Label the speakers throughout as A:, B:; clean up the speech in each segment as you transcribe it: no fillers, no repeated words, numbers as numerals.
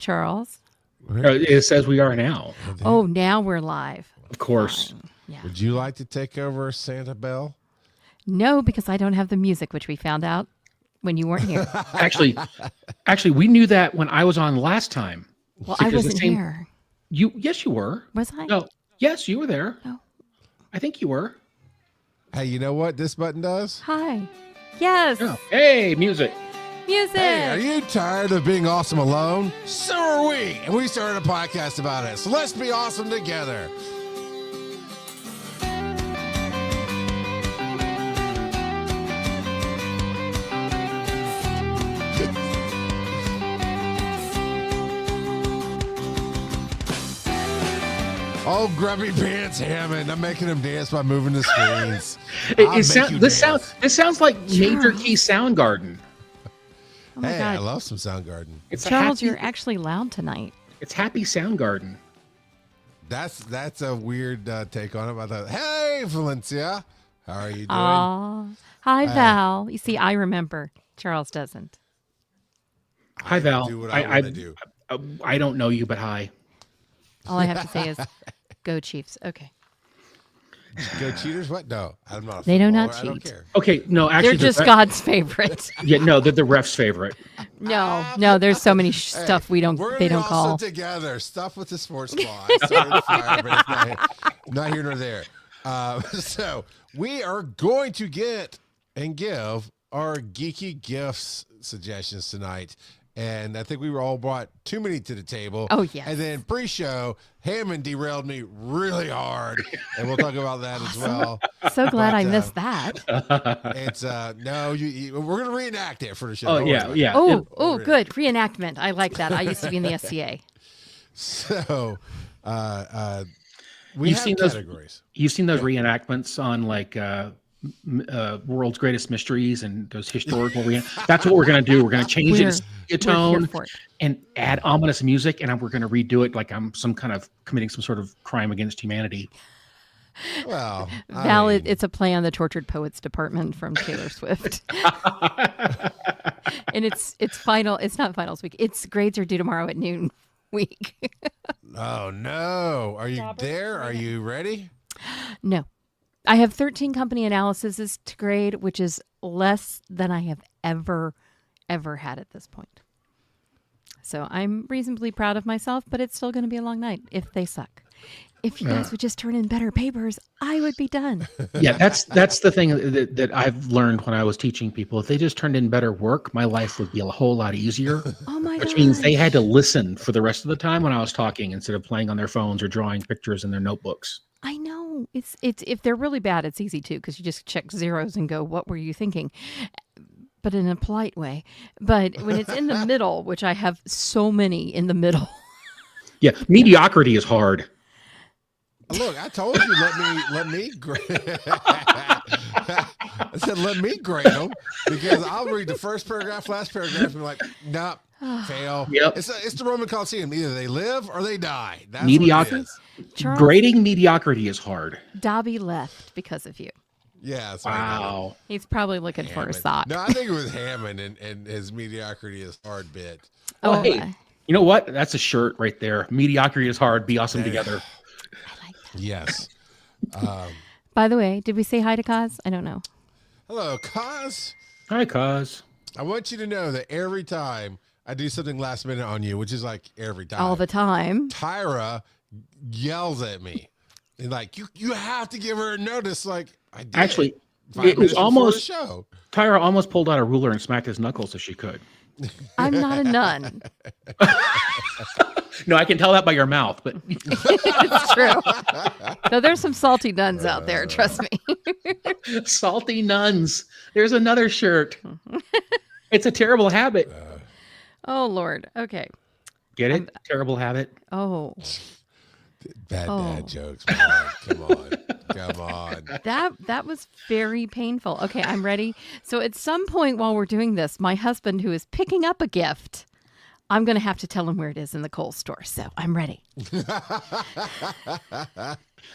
A: Charles.
B: It says we are now.
A: Oh, now we're live.
B: Of course.
A: Fine. Yeah.
C: Would you like to take over Santa Bell?
A: No, because I don't have the music, which we found out when you weren't here.
B: Actually, we knew that when I was on last time.
A: Well, I
B: Because
A: wasn't here.
B: Yes, you were.
A: Was I?
B: No. Yes, you were there.
A: No.
B: I think you were.
C: Hey, you know what this button does?
A: Hi. Yes.
B: Yeah. Hey, music.
A: Music.
C: Hey, are you tired of being awesome alone? So are we. And we started a podcast about it. So let's be awesome together. Oh, grubby pants, Hammond! I'm making him dance by moving the screens.
B: This sounds like Major Key Soundgarden.
A: Oh my
C: Hey,
A: God.
C: I love some Soundgarden.
B: It's
A: Charles, you're actually loud tonight.
B: It's Happy Soundgarden.
C: That's a weird take on it. I thought, hey, Valencia, how are you doing?
A: Aw. Hi, Val. You see, I remember. Charles doesn't.
B: Hi, Val.
C: Do what I want to do.
B: I don't know you, but hi.
A: All I have to say is, go Chiefs. Okay.
C: Go Cheaters? What? No, I'm not.
A: They do not
C: I don't
A: cheat.
C: care.
B: Okay, no, actually,
A: They're just God's favorite.
B: Yeah, no, they're the ref's favorite.
A: No, there's so many stuff they don't call.
C: Together. Stuff with the sports ball. I started fire, but it's not here nor there. So we are going to get and give our geeky gifts suggestions tonight. And I think we were all brought too many to the table.
A: Oh, yes.
C: And then pre-show, Hammond derailed me really hard. And we'll talk about that as well.
A: So glad I missed that.
C: It's no, we're gonna reenact it for the show.
B: Oh,
C: Don't
B: yeah,
C: worry
B: yeah.
A: Oh, good. Reenactment. I like that. I used to be in the SCA.
C: So,
B: You've seen
C: categories.
B: You've seen those reenactments on like World's Greatest Mysteries and those historical that's what we're going to do. We're going to change the tone and add ominous music, and we're going to redo it like I'm some kind of committing some sort of crime against humanity.
C: Well,
A: Valid. It's a play on the Tortured Poets Department from Taylor Swift. And it's final. It's not finals week. It's grades are due tomorrow at noon week.
C: Oh no! Are you there? Are you ready?
A: No. I have 13 company analyses to grade, which is less than I have ever had at this point. So I'm reasonably proud of myself, but it's still going to be a long night if they suck. If you guys would just turn in better papers, I would be done.
B: Yeah, that's the thing that I've learned when I was teaching people. If they just turned in better work, my life would be a whole lot easier.
A: Oh my god!
B: Which means they had to listen for the rest of the time when I was talking instead of playing on their phones or drawing pictures in their notebooks.
A: I know. It's if they're really bad, it's easy too, because you just check zeros and go, what were you thinking? But in a polite way. But when it's in the middle, which I have so many in the middle.
B: Yeah, mediocrity is hard.
C: Look, I told you let me grade. I said let me grade them because I'll read the first paragraph, last paragraph, and be like, nope, fail.
B: Yep.
C: It's the Roman Coliseum. Either they live or they die. That's
B: Mediocrity.
A: Charles,
B: Grading mediocrity is hard.
A: Dobby left because of you.
C: Yeah.
B: Wow.
A: He's probably looking for a sock.
C: No, I think it was Hammond and his mediocrity is hard bit.
B: Oh, hey, you know what? That's a shirt right there. Mediocrity is hard. Be awesome together.
A: I like that.
C: Yes.
A: By the way, did we say hi to Kaz? I don't know.
C: Hello, Kaz.
B: Hi, Kaz.
C: I want you to know that every time I do something last minute on you, which is like every time.
A: All the time.
C: Tyra yells at me. And like, you have to give her a notice. Like, I did.
B: Actually,
C: 5
B: it was
C: minutes before
B: almost
C: the show.
B: Tyra almost pulled out a ruler and smacked his knuckles if she could.
A: I'm not a nun.
B: No, I can tell that by your mouth, but
A: It's true. No, there's some salty nuns out there, trust me.
B: salty nuns. There's another shirt. It's a terrible habit.
A: Oh, Lord. Okay.
B: Get it? Terrible habit.
A: Oh,
C: Bad
A: Oh.
C: dad jokes. Man. Come on. Come on.
A: that was very painful. Okay, I'm ready. So at some point while we're doing this, my husband, who is picking up a gift, I'm going to have to tell him where it is in the Kohl's store. So I'm ready.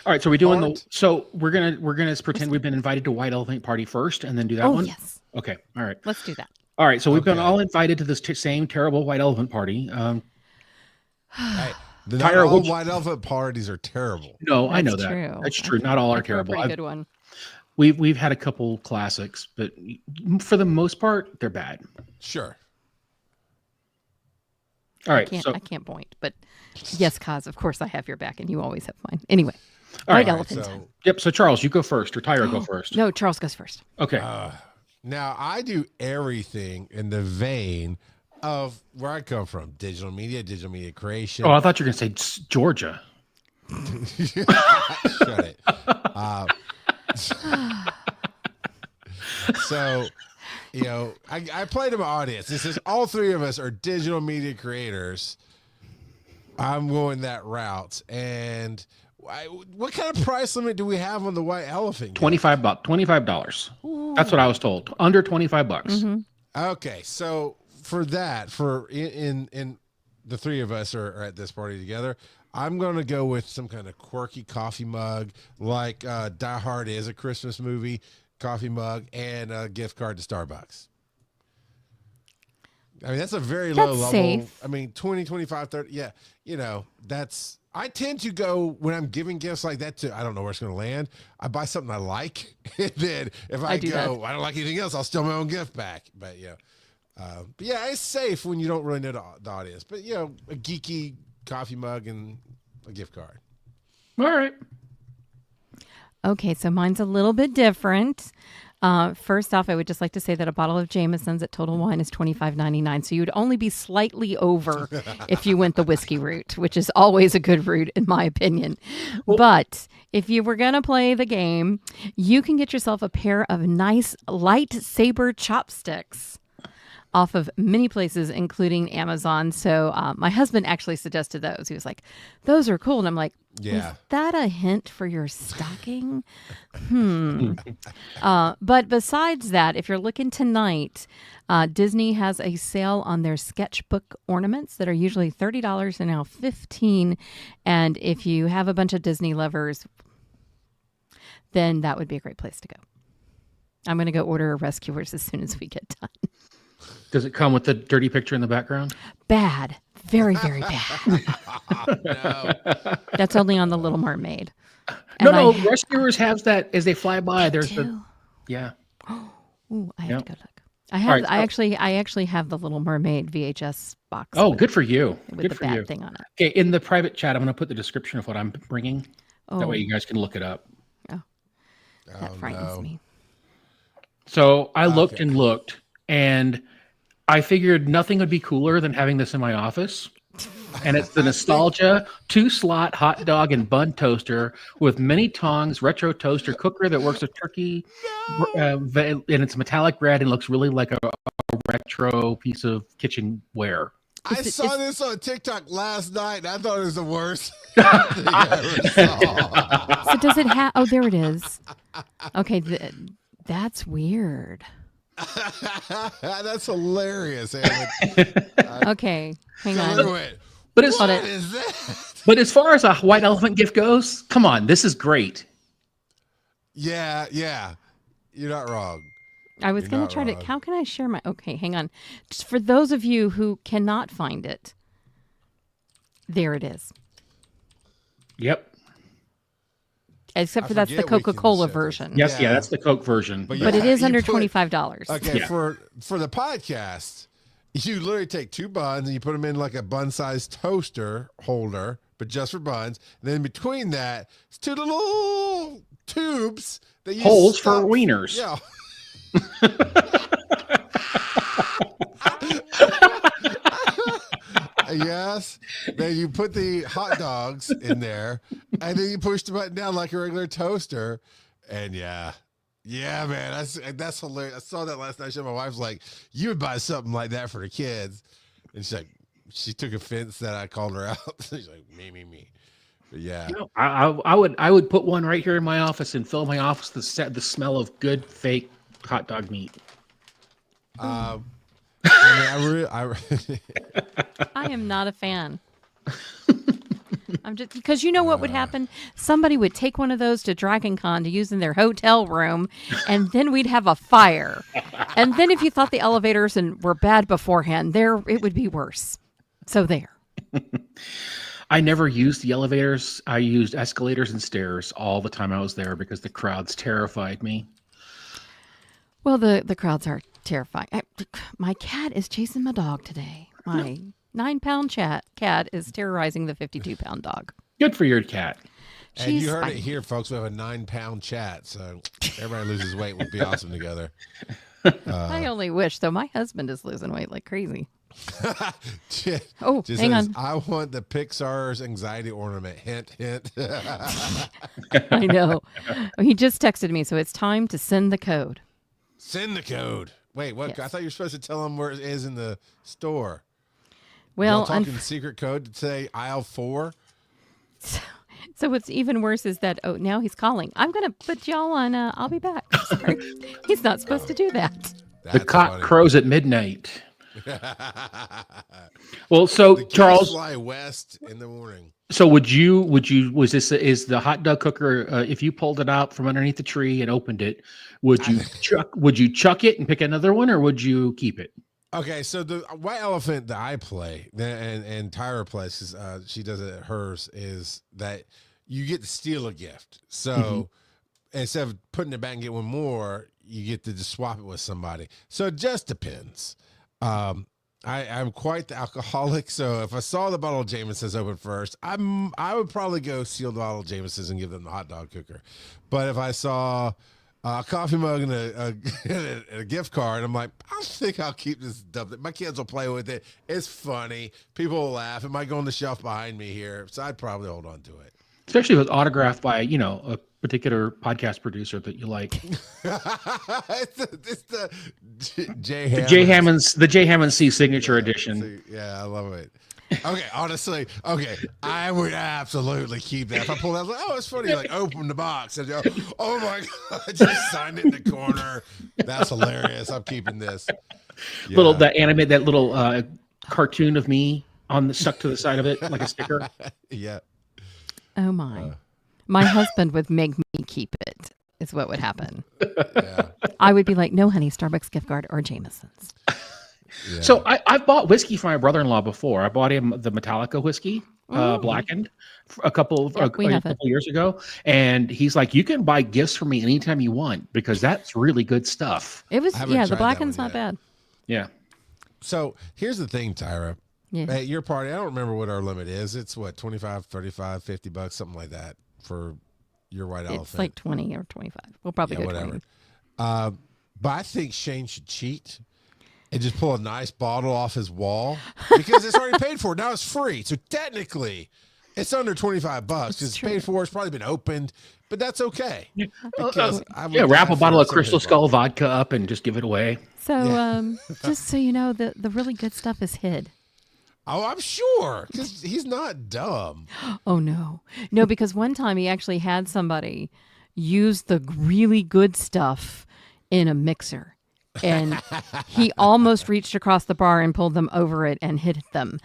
B: All right, so we're doing so we're gonna pretend we've been invited to White Elephant Party first, and then do that one.
A: Yes.
B: Okay. All right.
A: Let's do that.
B: All right. So we've been all invited to this same terrible White Elephant Party.
C: Hey, not
B: Tyra,
C: all white elephant parties are terrible.
B: No, I know
A: That's
B: that.
A: true.
B: That's true. Not all are
A: I've heard a
B: terrible.
A: pretty good one.
B: We've had a couple classics, but for the most part, they're bad.
C: Sure.
B: All right.
A: I can't point, but yes, Kaz, of course I have your back, and you always have mine. Anyway,
B: All
A: white
B: right,
A: elephant.
B: Yep. So Charles, you go first, or Tyra go first.
A: No, Charles goes first.
B: Okay.
C: Now, I do everything in the vein of where I come from, digital media creation.
B: Oh, I thought you were going to say Georgia.
C: Shut it. So, I play to my audience. This is all three of us are digital media creators. I'm going that route. And what kind of price limit do we have on the white elephant?
B: $25. That's what I was told. Under $25.
A: Mm-hmm.
C: Okay, so for that, in the three of us are at this party together, I'm going to go with some kind of quirky coffee mug, like Die Hard is a Christmas movie coffee mug, and a gift card to Starbucks. I mean, that's a very low level.
A: Safe.
C: I mean, 20, 25, 30. Yeah, I tend to go when I'm giving gifts like that I don't know where it's going to land. I buy something I like. And then if I don't like anything else, I'll steal my own gift back. But it's safe when you don't really know the audience. But, a geeky coffee mug and a gift card.
B: All right.
A: Okay, so mine's a little bit different. First off, I would just like to say that a bottle of Jameson's at Total Wine is $25.99. So you'd only be slightly over if you went the whiskey route, which is always a good route in my opinion. But if you were going to play the game, you can get yourself a pair of nice lightsaber chopsticks off of many places, including Amazon. So my husband actually suggested those. He was like, those are cool. And I'm like,
C: yeah.
A: Is that a hint for your stocking? But besides that, if you're looking tonight, Disney has a sale on their sketchbook ornaments that are usually $30 and now $15. And if you have a bunch of Disney lovers, then that would be a great place to go. I'm going to go order Rescuers as soon as we get done.
B: Does it come with the dirty picture in the background?
A: Bad. Very, very bad.
C: No.
A: That's only on The Little Mermaid.
B: No, Rescuers has that as they fly by. There's
A: too.
B: yeah.
A: Ooh, I have to go look.
B: Right,
A: I actually have The Little Mermaid VHS box.
B: Oh, good for you.
A: With
B: Good
A: the
B: for
A: bad
B: you.
A: thing on it.
B: Okay, in the private chat, I'm going to put the description of what I'm bringing.
A: Oh,
B: That way you guys can look it up.
A: that frightens me.
B: So I looked and looked, and I figured nothing would be cooler than having this in my office. And it's the Nostalgia 2-slot hot dog and bun toaster with many tongs, retro toaster cooker that works with turkey. And it's metallic red and looks really like a retro piece of kitchenware.
C: I saw this on TikTok last night, and I thought it was the worst thing I ever saw.
A: So does it have... Oh, there it is. Okay, that's weird.
C: That's hilarious.
A: Okay, hang on.
B: But
C: what is that?
B: But as far as a white elephant gift goes, come on, this is great.
C: Yeah, you're not wrong.
A: I was going to try to... How can I share my... Okay, hang on. Just for those of you who cannot find it, there it is.
B: Yep.
A: Except for that's the Coca-Cola version.
B: Yes, yeah, that's the Coke version.
A: But it is under $25.
C: Okay, for the podcast, you literally take 2 buns and you put them in like a bun-sized toaster holder, but just for buns. And then between that, it's 2 little tubes that you
B: holes for wieners.
C: Yeah. Yes. Then you put the hot dogs in there, and then you push the button down like a regular toaster. And yeah, man, that's hilarious. I saw that last night. My wife's like, "You would buy something like that for the kids," and she took offense that I called her out. She's like, "Me." But yeah,
B: I would put one right here in my office and fill my office the smell of good fake hot dog meat.
A: I am not a fan. I'm just because you know what would happen? Somebody would take one of those to Dragon Con to use in their hotel room, and then we'd have a fire. And then if you thought the elevators were bad beforehand, it would be worse. So there.
B: I never used the elevators. I used escalators and stairs all the time I was there because the crowds terrified me.
A: Well, the crowds are terrifying. My cat is chasing my dog today. My 9-pound cat is terrorizing the 52-pound dog.
B: Good for your cat.
C: And you heard it here, folks. We have a 9-pound chat, so everybody loses weight would be awesome together.
A: I only wish. So my husband is losing weight like crazy.
C: Just
A: hang on.
C: I want the Pixar's anxiety ornament. Hint, hint.
A: I know. He just texted me, so it's time to send the code.
C: Send the code. Wait, what?
A: Yes.
C: I thought you were supposed to tell him where it is in the store.
A: Well,
C: y'all talking secret code to say aisle 4.
A: So what's even worse is that, now he's calling. I'm going to put y'all on, I'll be back. Sorry. He's not supposed to do that.
B: The cock crows at midnight. Well, so
C: the
B: Charles,
C: fly west in the morning.
B: So is the hot dog cooker, if you pulled it out from underneath the tree and opened it, would you chuck it and pick another one, or would you keep it?
C: Okay, so the white elephant that I play and Tyra plays, she does it at hers, is that you get to steal a gift. So instead of putting it back and get one more, you get to just swap it with somebody. So it just depends. I'm quite the alcoholic, so if I saw the bottle of Jameson's open first, I would probably go steal the bottle of Jameson's and give them the hot dog cooker. But if I saw a coffee mug and a gift card, I'm like, I think I'll keep this dubbed. My kids will play with it. It's funny. People will laugh. It might go on the shelf behind me here, so I'd probably hold on to it.
B: Especially with autographed by, a particular podcast producer that you like.
C: it's the
B: Jay Hammond C signature edition.
C: Yeah, I love it. Okay, honestly, I would absolutely keep that. If I pull that, like, it's funny. Like, open the box and oh my god, I just signed it in the corner. That's hilarious. I'm keeping this. Yeah.
B: That little cartoon of me stuck to the side of it like a sticker.
C: Yeah.
A: Oh my. My husband would make me keep it, is what would happen.
C: Yeah.
A: I would be like, no, honey, Starbucks gift card or Jameson's.
B: Yeah. So I've bought whiskey for my brother-in-law before. I bought him the Metallica whiskey, blackened, a couple years ago. And he's like, you can buy gifts for me anytime you want because that's really good stuff.
A: It was, the blackened's not bad.
B: Yeah.
C: So here's the thing, Tyra.
A: Yeah.
C: At your party, I don't remember what our limit is. It's what, 25, 35, $50, something like that for your white elephant.
A: It's like 20 or 25. We'll probably go
C: whatever.
A: 20.
C: But I think Shane should cheat and just pull a nice bottle off his wall because it's already paid for. Now it's free. So technically, it's under $25 because it's paid for. It's probably been opened, but that's okay. Because
B: wrap a bottle of Crystal Skull vodka up and just give it away.
A: So just so you know, the really good stuff is hid.
C: Oh, I'm sure, because he's not dumb.
A: Oh, no. No, because one time he actually had somebody use the really good stuff in a mixer. And he almost reached across the bar and pulled them over it and hit them.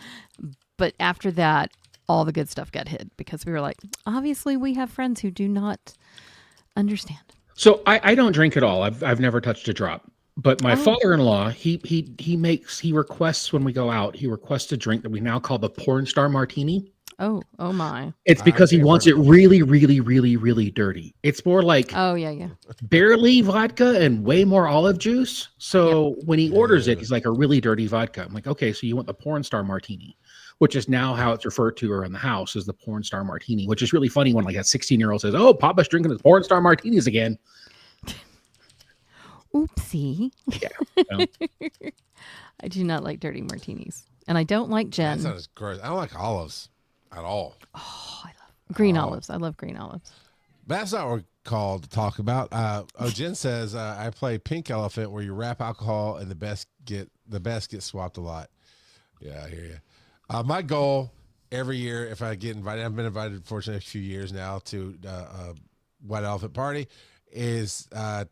A: But after that, all the good stuff got hid because we were like, obviously we have friends who do not understand.
B: So I don't drink at all. I've never touched a drop. But my father-in-law, he requests when we go out, he requests a drink that we now call the porn star martini.
A: Oh my.
B: It's because he wants it really, really, really, really dirty. It's more like barely vodka and way more olive juice. So when he orders it, he's like a really dirty vodka. I'm like, okay, so you want the porn star martini, which is now how it's referred to around the house as the porn star martini, which is really funny when like a 16-year-old says, oh, Papa's drinking his porn star martinis again.
A: Oopsie.
B: Yeah.
A: I do not like dirty martinis. And I don't like gin.
C: That sounds gross. I don't like olives at all.
A: Oh, I love green olives. I love green olives.
C: That's not what we're called to talk about. Jen says, I play Pink Elephant where you wrap alcohol and the best get swapped a lot. Yeah, I hear you. My goal every year, if I get invited, I've been invited fortunately a few years now to a White Elephant party, is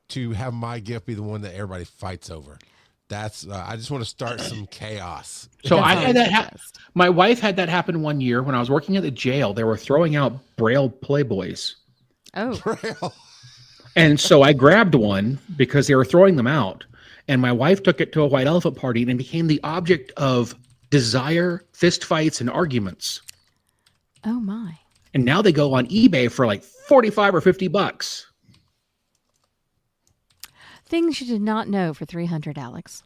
C: to have my gift be the one that everybody fights over. That's I just want to start some chaos.
B: So I had that. My wife had that happen one year when I was working at the jail. They were throwing out Braille Playboys.
A: Oh.
C: Braille.
B: And so I grabbed one because they were throwing them out. And my wife took it to a White Elephant party and it became the object of desire fistfights and arguments.
A: Oh my.
B: And now they go on eBay for like 45 or 50 bucks.
A: Things you did not know for 300, Alex.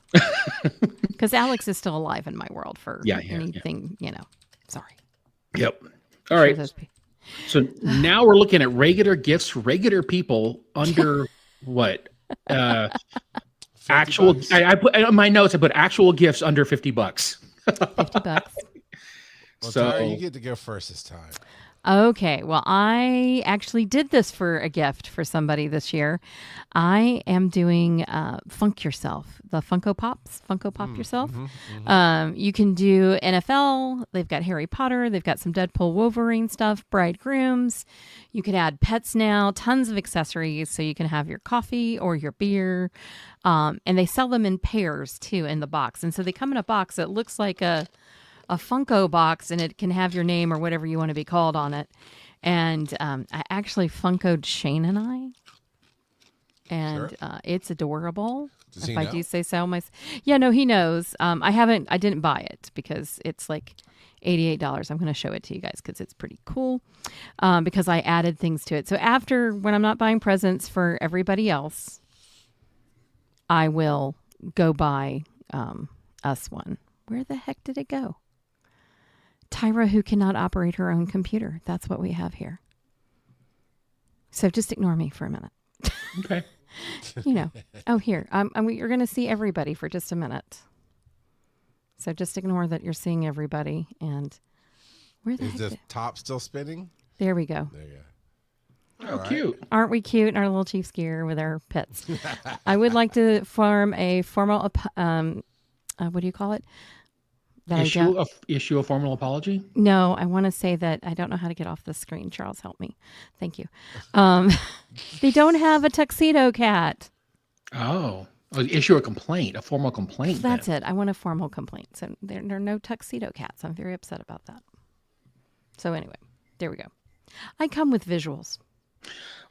A: Because Alex is still alive in my world for anything, Sorry.
B: Yep. All right. So now we're looking at regular gifts for regular people under what? Actual. I put in my notes. I put actual gifts under 50 bucks.
A: 50 bucks.
C: Well, Tara, you get to go first this time.
A: Okay, well, I actually did this for a gift for somebody this year. I am doing Funk Yourself, the Funko Pops, Funko Pop Yourself. You can do NFL. They've got Harry Potter. They've got some Deadpool Wolverine stuff, bridegrooms. You can add pets now, tons of accessories so you can have your coffee or your beer. And they sell them in pairs, too, in the box. And so they come in a box that looks like a Funko box, and it can have your name or whatever you want to be called on it. And I actually Funkoed Shane and I, and it's adorable.
C: Does he
A: if I
C: know?
A: do say so myself. Yeah, no, he knows. I didn't buy it because it's like $88. I'm going to show it to you guys because it's pretty cool. Because I added things to it. So when I'm not buying presents for everybody else, I will go buy us one. Where the heck did it go? Tyra, who cannot operate her own computer. That's what we have here. So just ignore me for a minute.
B: Okay.
A: Oh, here. You're going to see everybody for just a minute. So just ignore that you're seeing everybody. And where the heck?
C: Is the top still spinning?
A: There we go.
C: There you go.
B: Oh, cute.
A: Aren't we cute in our little Chiefs gear with our pets? I would like to form a formal, what do you call it?
B: Issue a formal apology?
A: No, I want to say that I don't know how to get off the screen. Charles, help me. Thank you. They don't have a tuxedo cat.
B: Oh, issue a complaint, a formal complaint.
A: That's it. I want a formal complaint. So there are no tuxedo cats. I'm very upset about that. So anyway, there we go. I come with visuals.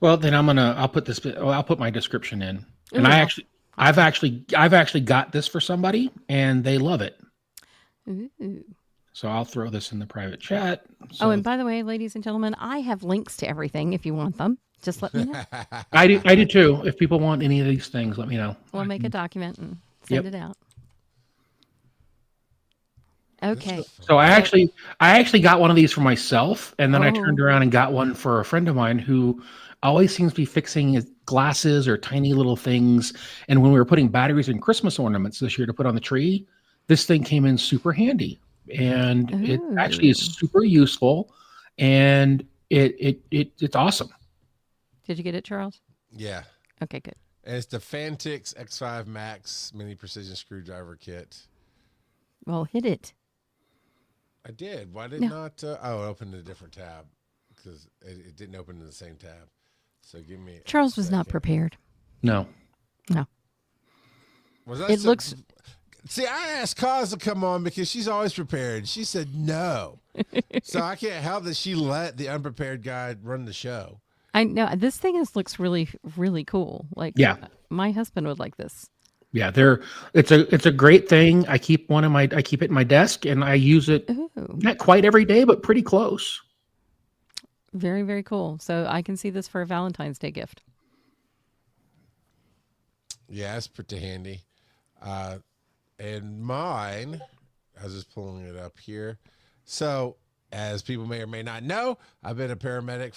B: Well, then I'll put my description in. And
A: Ooh,
B: I've actually got this for somebody and they love it.
A: Ooh.
B: So I'll throw this in the private chat. So,
A: Oh, and by the way, ladies and gentlemen, I have links to everything if you want them. Just let me know.
B: I do too. If people want any of these things, let me know.
A: We'll make a document and send it out. Okay.
B: So I actually got one of these for myself, and then I turned around and got one for a friend of mine who always seems to be fixing his glasses or tiny little things. And when we were putting batteries in Christmas ornaments this year to put on the tree, this thing came in super handy, and it actually is super useful, and it's awesome.
A: Did you get it, Charles?
C: Yeah.
A: Okay, good.
C: And it's the Fantix X5 Max Mini Precision Screwdriver Kit.
A: Well, hit it.
C: I did. Why did not? It opened in a different tab because it didn't open in the same tab. So give me.
A: Charles was not prepared.
B: No.
C: It looks. See, I asked Kaz to come on because she's always prepared. She said no. So I can't help that she let the unprepared guy run the show.
A: I know. This thing looks really, really cool. Like, my husband would like this.
B: Yeah, it's a great thing. I keep it in my desk, and I use it not quite every day, but pretty close.
A: Very, very cool. So I can see this for a Valentine's Day gift.
C: Yeah, it's pretty handy. And mine, I was just pulling it up here. So, as people may or may not know, I've been a paramedic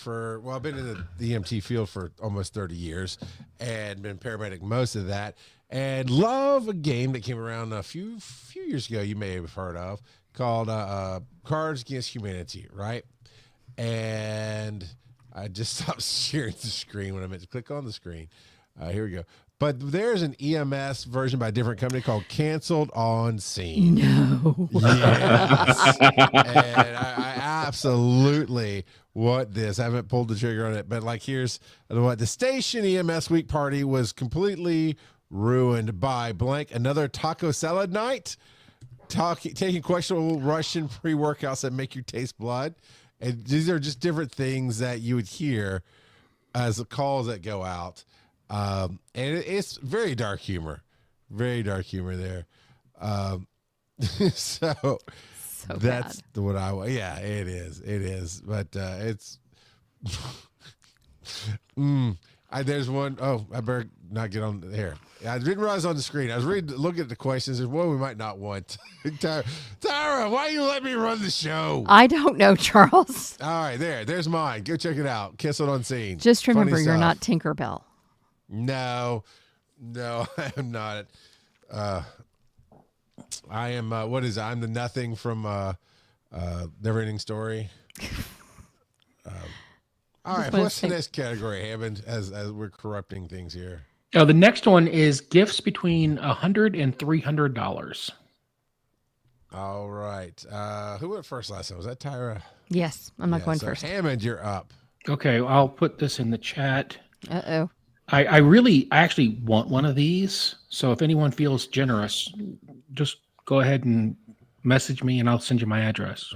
C: I've been in the EMT field for almost 30 years and been paramedic most of that. And love a game that came around a few years ago you may have heard of called Cards Against Humanity, right? And I just stopped sharing the screen when I meant to click on the screen. Here we go. But there's an EMS version by a different company called Canceled on Scene.
A: No.
C: Yes. And I absolutely want this. I haven't pulled the trigger on it, but here's what the station EMS week party was completely ruined by blank. Another taco salad night, taking questionable Russian pre-workouts that make you taste blood. And these are just different things that you would hear as the calls that go out. And it's very dark humor there. So that's
A: bad.
C: what I. Yeah, it is. It is. But it's. There's one. Oh, I better not get on here. I didn't realize on the screen. I was looking at the questions. There's one we might not want. Tyra, why you let me run the show?
A: I don't know, Charles.
C: All right, there's mine. Go check it out. Kiss it on scene.
A: Just remember, you're not Tinkerbell.
C: No, I am not. I am. What is it? I'm the nothing from Neverending Story. All right, what's the next category, Hammond? As we're corrupting things here.
B: The next one is gifts between $100 and $300.
C: All right. Who went first last time? Was that Tyra?
A: Yes, I'm not going first.
C: Hammond, you're up.
B: Okay, I'll put this in the chat.
A: Uh-oh.
B: I actually want one of these. So if anyone feels generous, just go ahead and message me and I'll send you my address.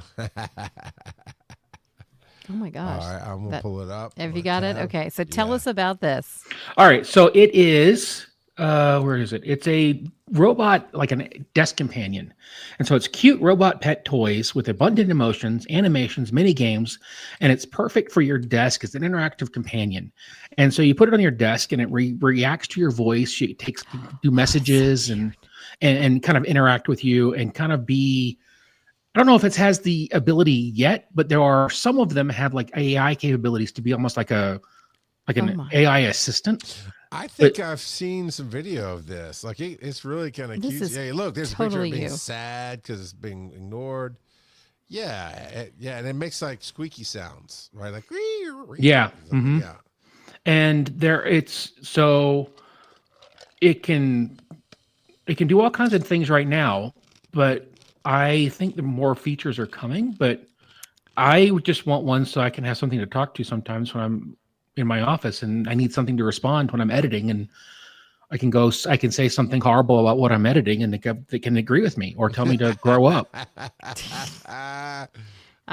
A: Oh my gosh.
C: All right, I'm going to pull it up.
A: Have you got it? Okay, so tell us about this.
B: All right, so it is, where is it? It's a robot, like a desk companion. And so it's cute robot pet toys with abundant emotions, animations, mini games, and it's perfect for your desk as an interactive companion. And so you put it on your desk and it reacts to your voice. It do messages and kind of interact with you and kind of be, I don't know if it has the ability yet, but there are some of them have like AI capabilities to be almost like an AI assistant.
C: I think I've seen some video of this. Like it's really kind of cute. Yeah, look, there's
A: totally
C: a picture of being sad because it's being ignored. Yeah, and it makes like squeaky sounds, right? Like
B: yeah, yeah. And it can do all kinds of things right now, but I think the more features are coming, but I would just want one so I can have something to talk to sometimes when I'm in my office and I need something to respond when I'm editing, and I can say something horrible about what I'm editing and they can agree with me or tell me to grow up.
A: I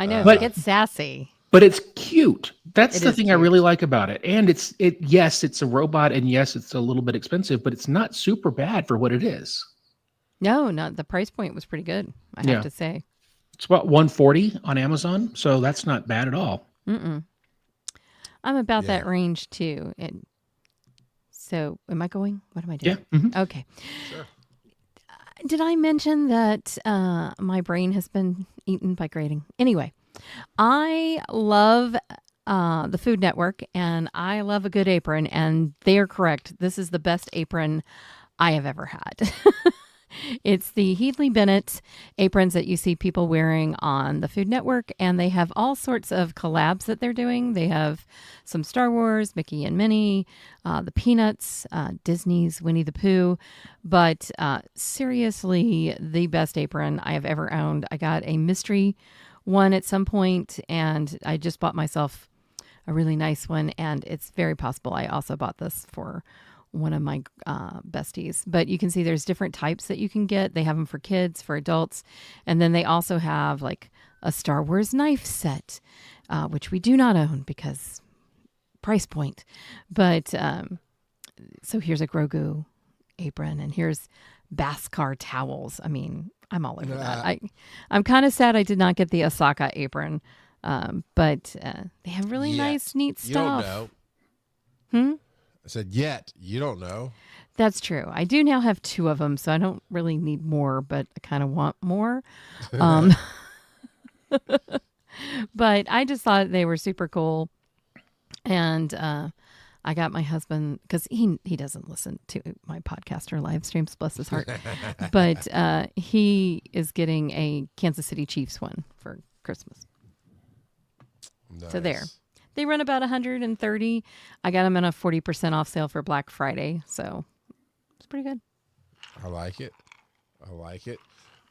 A: know, but it's sassy.
B: But it's cute. That's the thing I really like about it. And yes, it's a robot, and yes, it's a little bit expensive, but it's not super bad for what it is.
A: No, the price point was pretty good, I have to say.
B: It's about $140 on Amazon, so that's not bad at all.
A: I'm about that range too. And so am I going? What am I doing?
B: Yeah. Mm-hmm.
A: Okay. Sure. Did I mention that my brain has been eaten by grading? Anyway, I love the Food Network, and I love a good apron, and they are correct. This is the best apron I have ever had. It's the Headley Bennett aprons that you see people wearing on the Food Network, and they have all sorts of collabs that they're doing. They have some Star Wars, Mickey and Minnie, the Peanuts, Disney's Winnie the Pooh, but seriously, the best apron I have ever owned. I got a mystery one at some point, and I just bought myself a really nice one, and it's very possible I also bought this for one of my besties. But you can see there's different types that you can get. They have them for kids, for adults. And then they also have like a Star Wars knife set, which we do not own because price point. But so here's a Grogu apron, and here's Beskar towels. I mean, I'm all over that. I'm kind of sad I did not get the Osaka apron. But they have really nice, neat stuff.
C: You don't know. I said, yet. You don't know.
A: That's true. I do now have 2 of them, so I don't really need more, but I kind of want more. But I just thought they were super cool. And I got my husband, because he doesn't listen to my podcast or live streams, bless his heart. But he is getting a Kansas City Chiefs one for Christmas.
C: Nice.
A: So there. They run about $130. I got them on a 40% off sale for Black Friday, so it's pretty good.
C: I like it.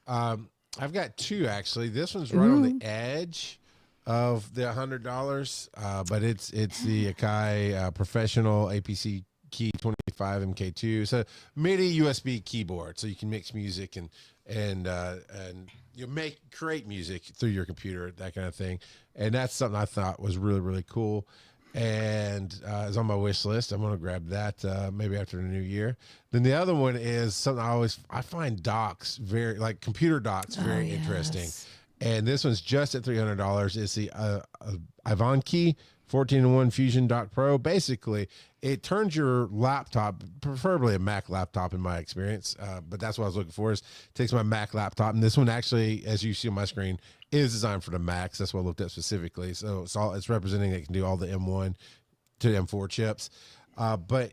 C: I've got 2 actually. This one's right on the edge of the $100, but it's the Akai Professional APC Key 25 MK2. It's a MIDI USB keyboard, so you can mix music and you create music through your computer, that kind of thing. And that's something I thought was really, really cool. and is on my wish list. I'm going to grab that maybe after the new year. Then the other one is something I find docks very like computer docks very interesting. And this one's just at $300. It's the Ivanki 14-in-1 Fusion Dock Pro. Basically, it turns your laptop, preferably a Mac laptop in my experience, but that's what I was looking for, is takes my Mac laptop. And this one actually, as you see on my screen, is designed for the Macs. That's what I looked at specifically. So it's representing that it can do all the M1 to M4 chips. But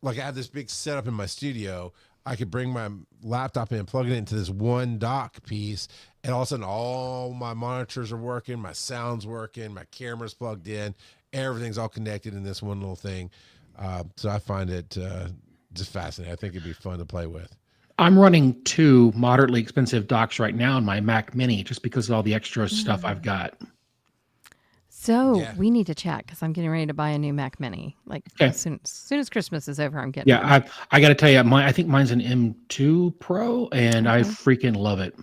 C: like I have this big setup in my studio, I could bring my laptop in, plug it into this one dock piece, and all of a sudden all my monitors are working, my sound's working, my camera's plugged in, everything's all connected in this one little thing. So I find it just fascinating. I think it'd be fun to play with.
B: I'm running 2 moderately expensive docks right now in my Mac Mini just because of all the extra stuff I've got.
A: So we need to chat because I'm getting ready to buy a new Mac Mini. Like as soon as Christmas is over, I'm getting.
B: Yeah, I got to tell you, I think mine's an M2 Pro, and I freaking love it.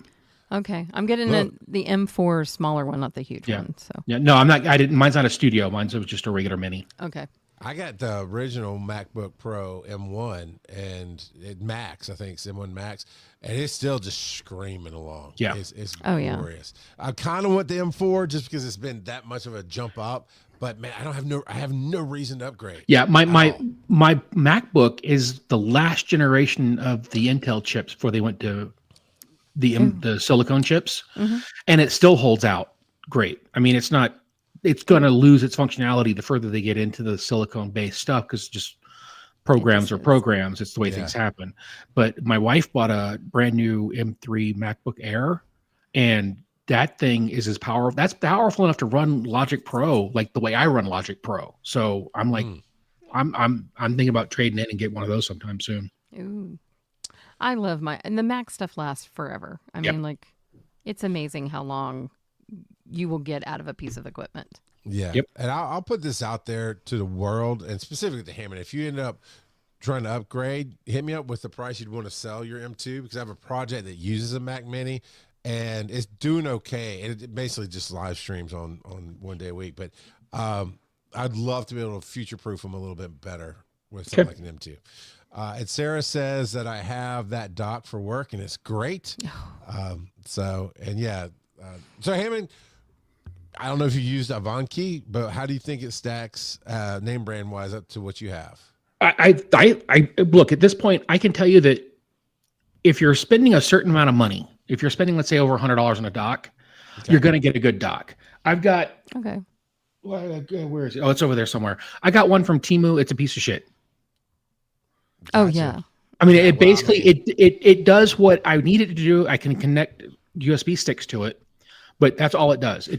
A: Okay, I'm getting the M4 smaller one, not the huge one. So
B: no, I'm not. I didn't. Mine's not a studio. Mine's just a regular Mini.
A: Okay.
C: I got the original MacBook Pro M1 and Max, I think it's M1 Max, and it's still just screaming along.
B: Yeah.
C: It's glorious. I kind of want the M4 just because it's been that much of a jump up, but man, I have no reason to upgrade.
B: Yeah, my MacBook is the last generation of the Intel chips before they went to the silicone chips, and it still holds out great. I mean, it's going to lose its functionality the further they get into the silicone-based stuff because just programs are programs. It's the way things happen. But my wife bought a brand new M3 MacBook Air, and that thing is as powerful. That's powerful enough to run Logic Pro like the way I run Logic Pro. So I'm like, I'm thinking about trading in and get one of those sometime soon.
A: Ooh, I love and the Mac stuff lasts forever. I mean, like, it's amazing how long you will get out of a piece of equipment.
C: Yeah. Yep. And I'll put this out there to the world and specifically to Hammond. If you end up trying to upgrade, hit me up with the price you'd want to sell your M2 because I have a project that uses a Mac Mini and it's doing okay. And it basically just live streams on one day a week. But I'd love to be able to future-proof them a little bit better with something like an M2. And Sarah says that I have that dock for work and it's great. So Hammond, I don't know if you used Ivanki, but how do you think it stacks name brand wise up to what you have?
B: I look, at this point, I can tell you that if you're spending a certain amount of money, if you're spending, let's say, over $100 on a dock, you're going to get a good dock. I've got, where is it? Oh, it's over there somewhere. I got one from Temu. It's a piece of shit.
A: Oh, yeah.
B: I mean, it basically, it does what I need it to do. I can connect USB sticks to it, but that's all it does. It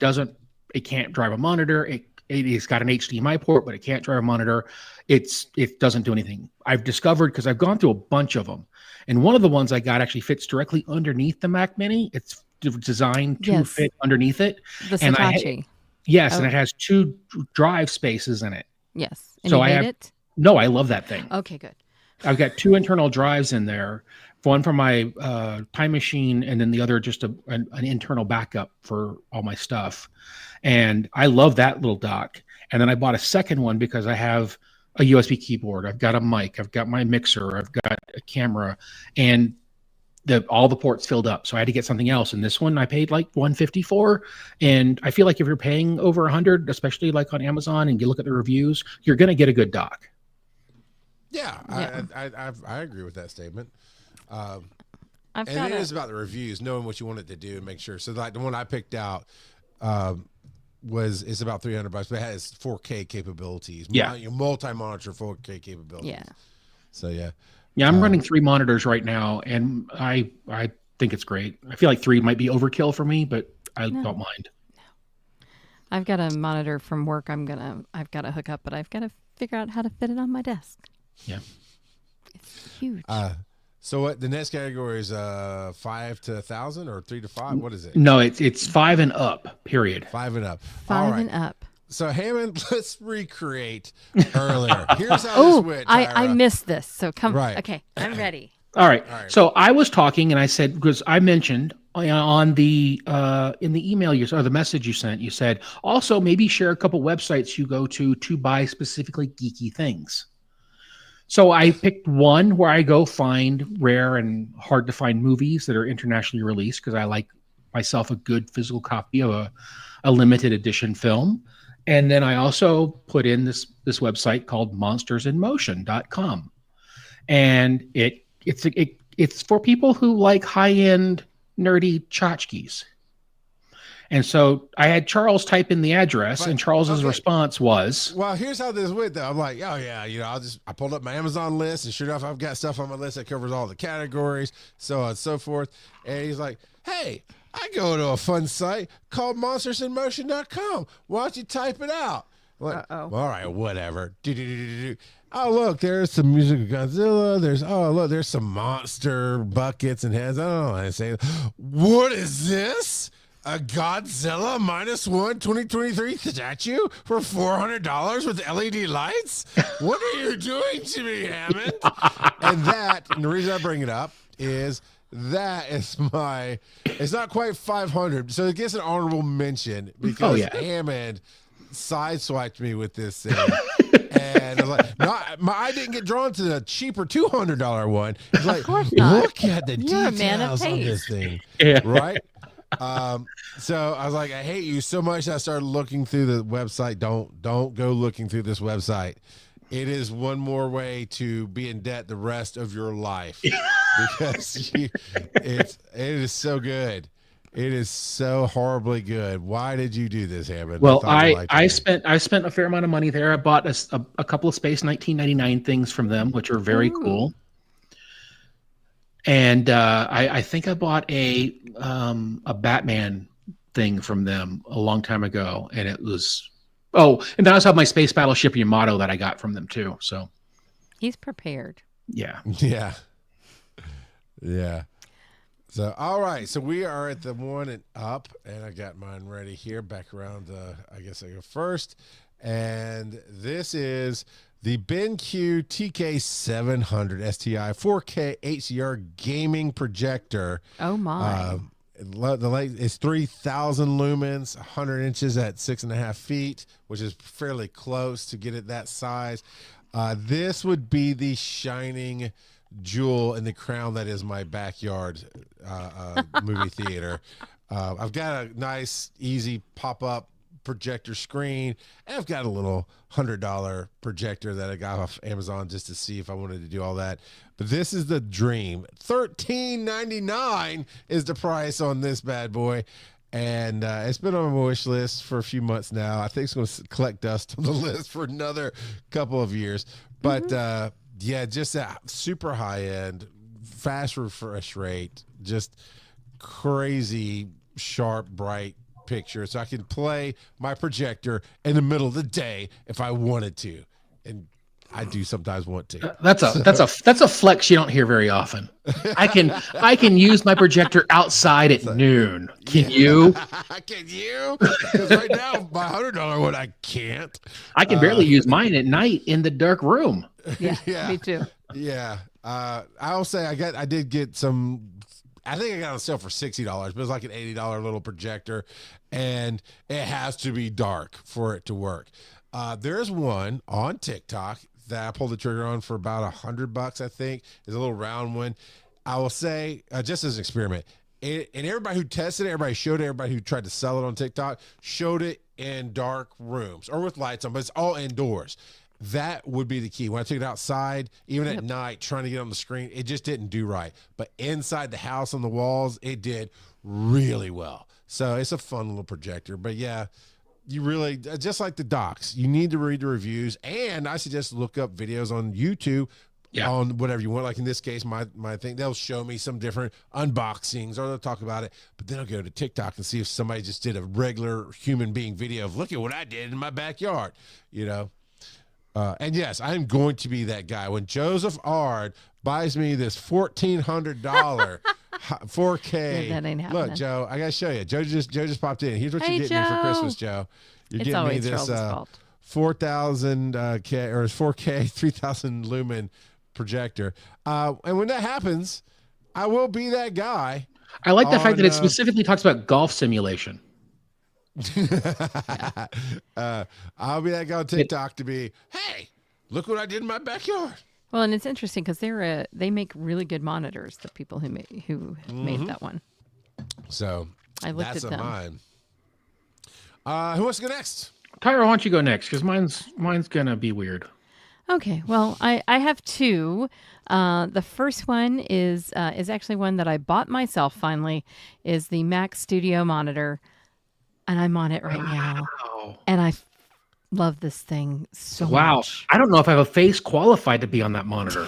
B: can't drive a monitor. It's got an HDMI port, but it can't drive a monitor. It doesn't do anything. I've discovered, because I've gone through a bunch of them, and one of the ones I got actually fits directly underneath the Mac Mini. It's designed to fit underneath it.
A: The Saatchi.
B: And it has 2 drive spaces in it.
A: Yes. And so I have it?
B: No, I love that thing.
A: Okay, good.
B: I've got 2 internal drives in there. One for my Time Machine, and then the other just an internal backup for all my stuff. And I love that little dock. And then I bought a second one because I have a USB keyboard. I've got a mic. I've got my mixer. I've got a camera. And all the ports filled up. So I had to get something else. And this one I paid like $150 for. And I feel like if you're paying over $100, especially like on Amazon, and you look at the reviews, you're going to get a good dock.
C: Yeah. I agree with that statement. And it is about the reviews, knowing what you want it to do and make sure. So like the one I picked out it's about $300, but it has 4K capabilities.
B: Yeah.
C: Multi-monitor 4K capabilities.
A: Yeah.
C: So yeah.
B: Yeah, I'm running 3 monitors right now, and I think it's great. I feel like 3 might be overkill for me, but I don't mind.
A: No. I've got a monitor from work I've got to hook up, but I've got to figure out how to fit it on my desk.
B: Yeah.
A: It's huge.
C: So what the next category is 5 to 1,000 or 3 to 5? What is it?
B: No, it's 5 and up, period.
C: 5 and up.
A: 5 and up.
C: So Hammond, let's recreate earlier. Here's how this went.
A: I missed this. So come.
C: Right.
A: Okay, I'm ready.
B: All right. So I was talking and I said, because I mentioned on the in the email or the message you sent, you said also maybe share a couple websites you go to buy specifically geeky things. So I picked one where I go find rare and hard to find movies that are internationally released because I like myself a good physical copy of a limited edition film. And then I also put in this website called monstersinmotion.com. And it's for people who like high-end nerdy tchotchkes. And so I had Charles type in the address, and Charles's response was,
C: well, here's how this went though. I'm like, oh yeah, I pulled up my Amazon list, and sure enough, I've got stuff on my list that covers all the categories, so on and so forth. And he's like, hey, I go to a fun site called monstersinmotion.com. Why don't you type it out? Like, all right, whatever. Oh, look, there's some music of Godzilla. There's some monster buckets and heads. I don't know. I say, what is this? A Godzilla -1 2023 statue for $400 with LED lights? What are you doing to me, Hammond? And the reason I bring it up is that is it's not quite 500, so it gets an honorable mention because Hammond sideswiped me with this thing. And I was like, no, I didn't get drawn to the cheaper $200 one. It's like,
A: of course not.
C: Look at the
A: You're
C: details on this thing, right? So I was like, I hate you so much that I started looking through the website. Don't go looking through this website. It is one more way to be in debt the rest of your life because it is so good. It is so horribly good. Why did you do this, Hammond?
B: Well, I spent a fair amount of money there. I bought a couple of Space 1999 things from them, which are very cool. And I think I bought a Batman thing from them a long time ago, and it was and then I also have my Space Battleship Yamato that I got from them too. So
A: he's prepared.
B: Yeah.
C: So all right, so we are at the one and up, and I got mine ready here. Back around, I guess I go first, and this is the BenQ TK700 STI 4K HDR gaming projector.
A: Oh my!
C: The light is 3,000 lumens, 100 inches at 6.5 feet, which is fairly close to get it that size. This would be the shining jewel in the crown that is my backyard movie theater. I've got a nice, easy pop-up projector screen, and I've got a little $100 projector that I got off Amazon just to see if I wanted to do all that. But this is the dream. $13.99 is the price on this bad boy, and it's been on my wish list for a few months now. I think it's going to collect dust on the list for another couple of years. But yeah, just that super high end, fast refresh rate, just crazy sharp, bright picture, so I can play my projector in the middle of the day if I wanted to, and I do sometimes want to.
B: That's a flex you don't hear very often. I can use my projector outside at noon. Can you?
C: Can you? Because right now my $100 one I can't.
B: I can barely use mine at night in the dark room.
A: Yeah, me too.
C: Yeah, I'll say I did get some. I think I got it on sale for $60, but it's like an $80 little projector, and it has to be dark for it to work. There's one on TikTok that I pulled the trigger on for about $100, I think. It's a little round one. I will say, just as an experiment, and everybody who tested it, everybody who tried to sell it on TikTok, showed it in dark rooms or with lights on, but it's all indoors. That would be the key. When I took it outside, even at night, trying to get on the screen, it just didn't do right. But inside the house on the walls, it did really well. So it's a fun little projector. But yeah, you really, just like the docs, you need to read the reviews. And I suggest look up videos on YouTube on whatever you want. Like in this case, my thing, they'll show me some different unboxings or they'll talk about it. But then I'll go to TikTok and see if somebody just did a regular human being video of, look at what I did in my backyard, you know. And yes, I'm going to be that guy. When Joseph Ard buys me this $1,400 4K.
A: Yeah, that ain't happening.
C: Look, Joe, I got to show you. Joe just popped in. Here's what you're getting me for Christmas, Joe. You're
A: it's
C: getting me
A: this
C: 4,000 K or 4K 3,000 lumen projector. And when that happens, I will be that guy
B: I like the fact that it specifically talks about golf simulation.
C: I'll be that guy on TikTok to be, hey, look what I did in my backyard.
A: Well, and it's interesting because they make really good monitors. The people who made that one.
C: So
A: I looked at them.
C: Mine. Who wants to go next?
B: Tyra, why don't you go next? Because mine's gonna be weird.
A: Okay, well, I have two. The first one is actually one that I bought myself finally, is the Mac Studio monitor, and I'm on it right now, and I love this thing so much.
B: I don't know if I have a face qualified to be on that monitor.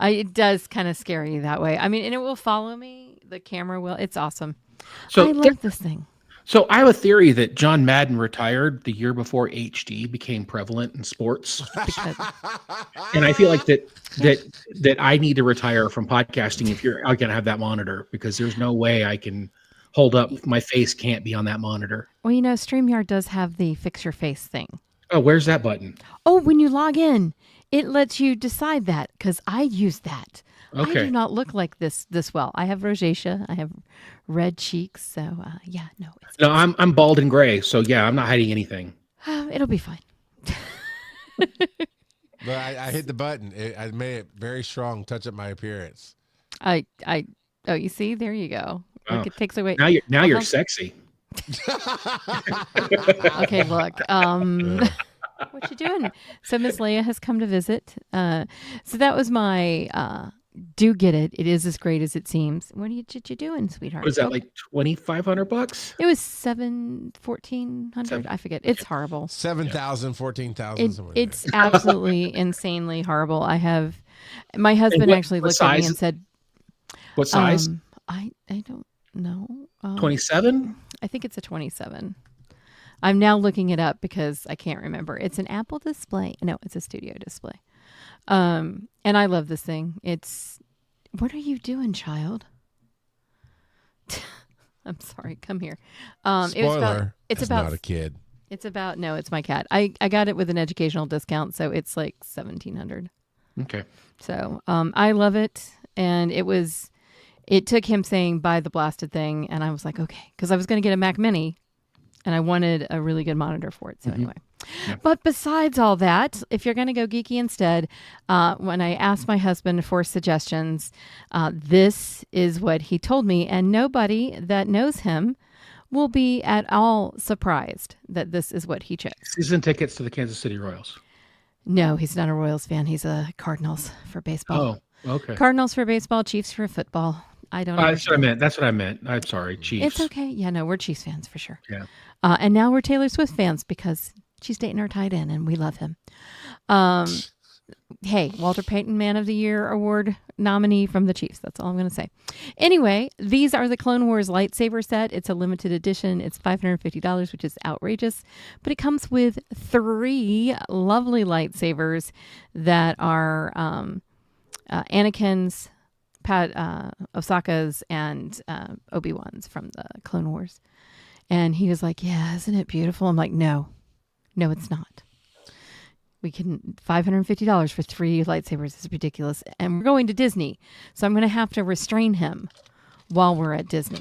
A: It does kind of scare you that way. I mean, and it will follow me. The camera will. It's awesome.
B: So
A: I love this thing.
B: So I have a theory that John Madden retired the year before HD became prevalent in sports. And I feel like that I need to retire from podcasting if you're going to have that monitor, because there's no way I can hold up. My face can't be on that monitor.
A: Well, StreamYard does have the fix your face thing.
B: Oh, where's that button?
A: Oh, when you log in, it lets you decide that, because I use that.
B: Okay.
A: I do not look like this well. I have rosacea. I have red cheeks. So
B: I'm bald and gray. So yeah, I'm not hiding anything.
A: It'll be fine.
C: But I hit the button. I made it very strong. Touch up my appearance.
A: Oh, you see, there you go. Like it takes away.
B: Now you're sexy.
A: Okay, look. What you doing? So Miss Leia has come to visit. So that was my. Do get it. It is as great as it seems. What are you doing, sweetheart?
B: Was that like $2,500?
A: It was $1,400. I forget. It's horrible.
C: 7,000, 14,000.
A: It's absolutely insanely horrible. My husband actually looked at me and said,
B: "What size?"
A: I don't know.
B: 27.
A: I think it's a 27. I'm now looking it up because I can't remember. It's an Apple display. No, it's a studio display. And I love this thing. What are you doing, child? I'm sorry. Come here.
C: Spoiler. It's about not a kid.
A: No, it's my cat. I got it with an educational discount, so it's like $1,700.
B: Okay.
A: So, I love it. And it took him saying buy the blasted thing. And I was like, okay, because I was going to get a Mac Mini and I wanted a really good monitor for it. So anyway. Yeah. But besides all that, if you're going to go geeky instead, when I asked my husband for suggestions, this is what he told me. And nobody that knows him will be at all surprised that this is what he chose.
B: Season tickets to the Kansas City Royals.
A: No, he's not a Royals fan. He's a Cardinals for baseball.
B: Oh, okay.
A: Cardinals for baseball, Chiefs for football. I don't know.
B: That's what I meant. I'm sorry, Chiefs.
A: It's okay. Yeah, no, we're Chiefs fans for sure.
B: Yeah.
A: And now we're Taylor Swift fans because she's dating our tight end and we love him. Hey, Walter Payton Man of the Year award nominee from the Chiefs. That's all I'm going to say. Anyway, these are the Clone Wars lightsaber set. It's a limited edition. It's $550, which is outrageous. But it comes with 3 lovely lightsabers that are Anakin's, Osaka's, and Obi-Wan's from the Clone Wars. And he was like, yeah, isn't it beautiful? I'm like, no, it's not. We can $550 for 3 lightsabers is ridiculous. And we're going to Disney. So I'm going to have to restrain him while we're at Disney.